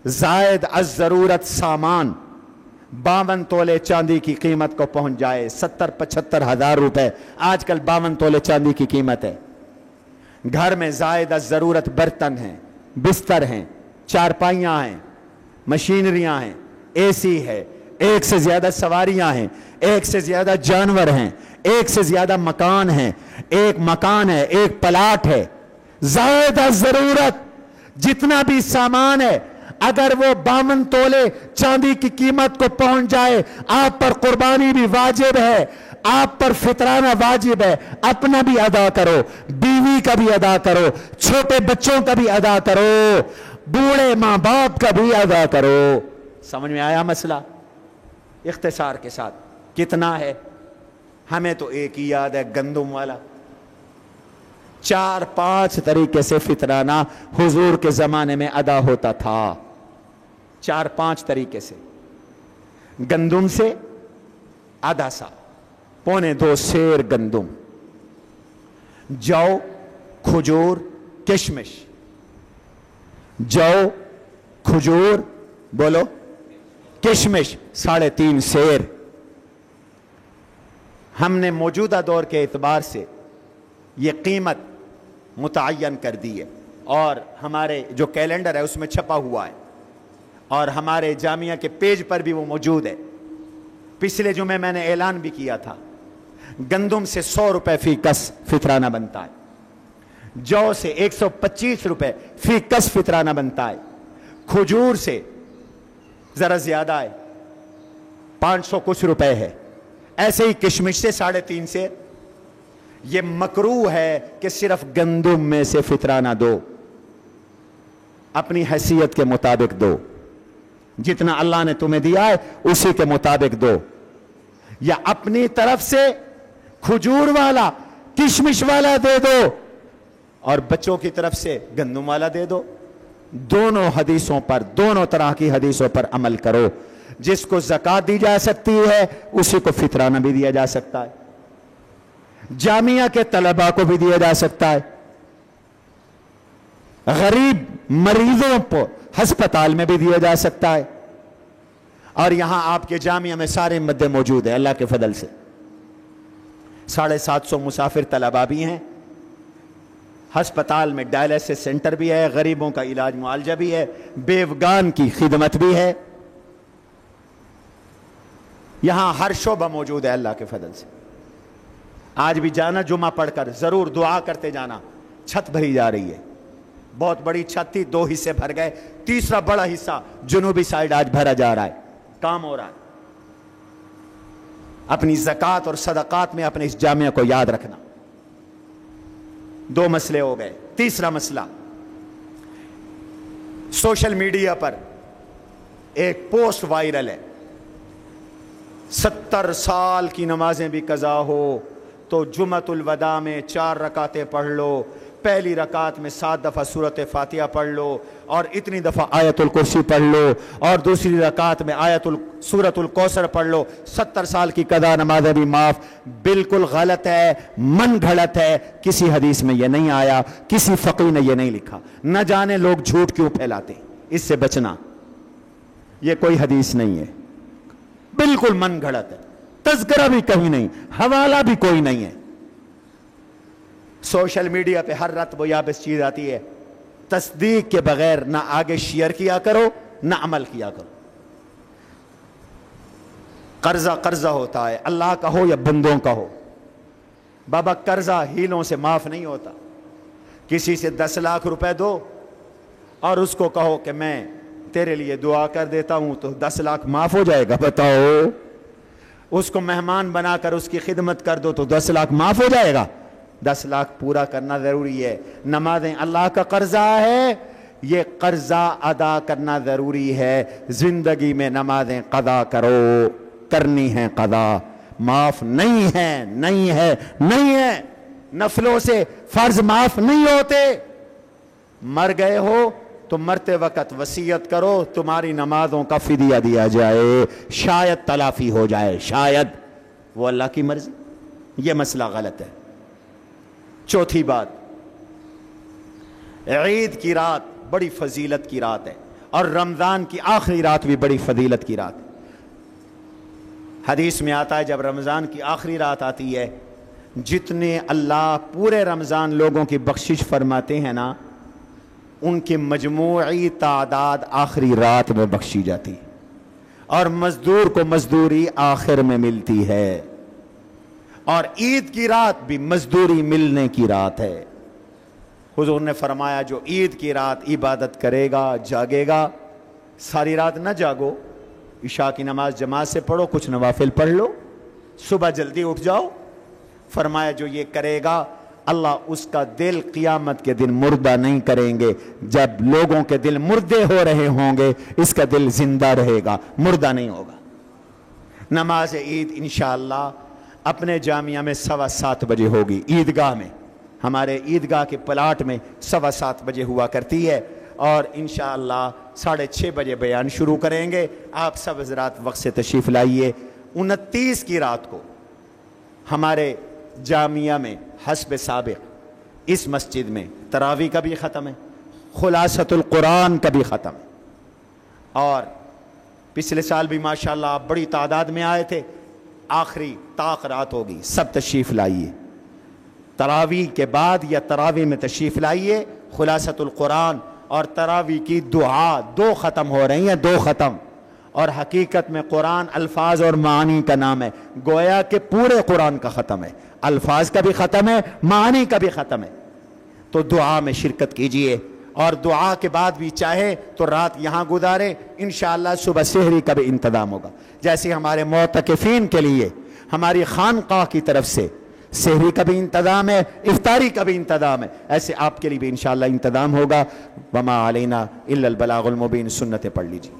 زائد از ضرورت سامان 52 تولے چاندی کی قیمت کو پہنچ جائے, 70-75 ہزار روپے آج کل 52 تولے چاندی کی قیمت ہے. گھر میں زائد از ضرورت برتن ہیں, بستر ہیں, چارپائیاں ہیں, مشینریاں ہیں, اے سی ہے, 1 سے زیادہ سواریاں ہیں, 1 سے زیادہ جانور ہیں, 1 سے زیادہ مکان ہیں, 1 مکان ہے, 1 پلاٹ ہے. زائد از ضرورت جتنا بھی سامان ہے اگر وہ 52 تولے چاندی کی قیمت کو پہنچ جائے, آپ پر قربانی بھی واجب ہے, آپ پر فطرانہ واجب ہے. اپنا بھی ادا کرو, بیوی کا بھی ادا کرو, چھوٹے بچوں کا بھی ادا کرو, بوڑھے ماں باپ کا بھی ادا کرو. سمجھ میں آیا مسئلہ؟ اختصار کے ساتھ کتنا ہے ہمیں تو ایک ہی یاد ہے, گندم والا. 4-5 طریقے سے فطرانہ حضور کے زمانے میں ادا ہوتا تھا. 4-5 طریقے سے. گندم سے آدھا سا, 1.25 سیر گندم, جو, کھجور, کشمش. جو, کھجور, بولو, کشمش 3.5 سیر. ہم نے موجودہ دور کے اعتبار سے یہ قیمت متعین کر دی ہے, اور ہمارے جو کیلنڈر ہے اس میں چھپا ہوا ہے, اور ہمارے جامعہ کے پیج پر بھی وہ موجود ہے. پچھلے جمعے میں نے اعلان بھی کیا تھا. گندم سے 100 روپے فی کس فطرانہ بنتا ہے, جو سے 125 روپے فی کس فطرانہ بنتا ہے, کھجور سے ذرا زیادہ ہے, 500 کچھ روپے ہے, ایسے ہی کشمش سے 3.5 سے. یہ مکروہ ہے کہ صرف گندم میں سے فطرانہ دو, اپنی حیثیت کے مطابق دو, جتنا اللہ نے تمہیں دیا ہے اسی کے مطابق دو, یا اپنی طرف سے کھجور والا, کشمش والا دے دو, اور بچوں کی طرف سے گندم والا دے دو. دونوں حدیثوں پر, دونوں طرح کی حدیثوں پر عمل کرو. جس کو زکوٰۃ دی جا سکتی ہے اسی کو فطرانہ بھی دیا جا سکتا ہے, جامعہ کے طلباء کو بھی دیا جا سکتا ہے, غریب مریضوں کو ہسپتال میں بھی دیا جا سکتا ہے. اور یہاں آپ کے جامعہ میں سارے مدے موجود ہیں اللہ کے فضل سے. 750 مسافر طلباء بھی ہیں, ہسپتال میں ڈائلیسس سینٹر بھی ہے, غریبوں کا علاج معالجہ بھی ہے, بیوگان کی خدمت بھی ہے. یہاں ہر شعبہ موجود ہے اللہ کے فضل سے. آج بھی جانا, جمعہ پڑھ کر ضرور دعا کرتے جانا. چھت بھری جا رہی ہے, بہت بڑی چھت تھی, 2 حصے بھر گئے, تیسرا بڑا حصہ جنوبی سائیڈ آج بھرا جا رہا ہے, کام ہو رہا ہے. اپنی زکوٰۃ اور صدقات میں اپنے اس جامعہ کو یاد رکھنا. 2 مسئلے ہو گئے. تیسرا مسئلہ, سوشل میڈیا پر ایک پوسٹ وائرل ہے, 70 سال کی نمازیں بھی قضا ہو تو جمعۃ الوداع میں 4 رکعتیں پڑھ لو، پہلی رکعت میں 7 دفعہ سورۃ فاتحہ پڑھ لو اور اتنی دفعہ آیت الکرسی پڑھ لو، اور دوسری رکعت میں سورۃ الکوثر پڑھ لو، 70 سال کی قضا نمازیں بھی معاف۔ بالکل غلط ہے، من گھڑت ہے، کسی حدیث میں یہ نہیں آیا، کسی فقیہ نے یہ نہیں لکھا، نہ جانے لوگ جھوٹ کیوں پھیلاتے، اس سے بچنا، یہ کوئی حدیث نہیں ہے، بالکل من گھڑت ہے، تذکرہ بھی کہیں نہیں، حوالہ بھی کوئی نہیں ہے۔ سوشل میڈیا پہ ہر رات وہ یابس چیز آتی ہے، تصدیق کے بغیر نہ آگے شیئر کیا کرو نہ عمل کیا کرو۔ قرضہ قرضہ ہوتا ہے، اللہ کا ہو یا بندوں کا ہو، بابا قرضہ ہیلوں سے معاف نہیں ہوتا۔ کسی سے 10 لاکھ روپے دو اور اس کو کہو کہ میں تیرے لیے دعا کر دیتا ہوں تو 10 لاکھ معاف ہو جائے گا، بتاؤ؟ اس کو مہمان بنا کر اس کی خدمت کر دو تو 10 لاکھ معاف ہو جائے گا؟ 10 لاکھ پورا کرنا ضروری ہے۔ نمازیں اللہ کا قرضہ ہے، یہ قرضہ ادا کرنا ضروری ہے۔ زندگی میں نمازیں قضا کرو، کرنی ہیں قضا، معاف نہیں ہے، نہیں ہے، نہیں ہے۔ نفلوں سے فرض معاف نہیں ہوتے۔ مر گئے ہو تو مرتے وقت وصیت کرو تمہاری نمازوں کا فدیہ دیا جائے، شاید تلافی ہو جائے، شاید، وہ اللہ کی مرضی۔ یہ مسئلہ غلط ہے۔ چوتھی بات، عید کی رات بڑی فضیلت کی رات ہے، اور رمضان کی آخری رات بھی بڑی فضیلت کی رات ہے۔ حدیث میں آتا ہے جب رمضان کی آخری رات آتی ہے، جتنے اللہ پورے رمضان لوگوں کی بخشش فرماتے ہیں نا، ان کی مجموعی تعداد آخری رات میں بخشی جاتی، اور مزدور کو مزدوری آخر میں ملتی ہے، اور عید کی رات بھی مزدوری ملنے کی رات ہے۔ حضور نے فرمایا جو عید کی رات عبادت کرے گا، جاگے گا، ساری رات نہ جاگو، عشاء کی نماز جماعت سے پڑھو، کچھ نوافل پڑھ لو، صبح جلدی اٹھ جاؤ۔ فرمایا جو یہ کرے گا اللہ اس کا دل قیامت کے دن مردہ نہیں کریں گے، جب لوگوں کے دل مردے ہو رہے ہوں گے اس کا دل زندہ رہے گا، مردہ نہیں ہوگا۔ نماز عید انشاءاللہ اپنے جامعہ میں 7:15 بجے ہوگی، عیدگاہ میں، ہمارے عیدگاہ کے پلاٹ میں 7:15 بجے ہوا کرتی ہے، اور انشاءاللہ 6:30 بجے بیان شروع کریں گے۔ آپ سب حضرات وقت سے تشریف لائیے۔ 29 کی رات کو ہمارے جامعہ میں حسب سابق اس مسجد میں تراویح کا بھی ختم ہے، خلاصۃ القرآن کا بھی ختم ہے، اور پچھلے سال بھی ماشاءاللہ آپ بڑی تعداد میں آئے تھے۔ آخری طاق رات ہوگی، سب تشریف لائیے، تراویح کے بعد یا تراویح میں تشریف لائیے۔ خلاصۃ القرآن اور تراویح کی دعا 2 ختم ہو رہی ہیں، 2 ختم، اور حقیقت میں قرآن الفاظ اور معانی کا نام ہے، گویا کہ پورے قرآن کا ختم ہے، الفاظ کا بھی ختم ہے، معانی کا بھی ختم ہے۔ تو دعا میں شرکت کیجئے، اور دعا کے بعد بھی چاہے تو رات یہاں گزارے، انشاءاللہ صبح سحری کا بھی انتظام ہوگا۔ جیسے ہمارے معتکفین کے لیے ہماری خانقاہ کی طرف سے سحری کا بھی انتظام ہے، افطاری کا بھی انتظام ہے، ایسے آپ کے لیے بھی انشاءاللہ انتظام ہوگا۔ وما علینا الا البلاغ المبین، سنتیں پڑھ لیجیے۔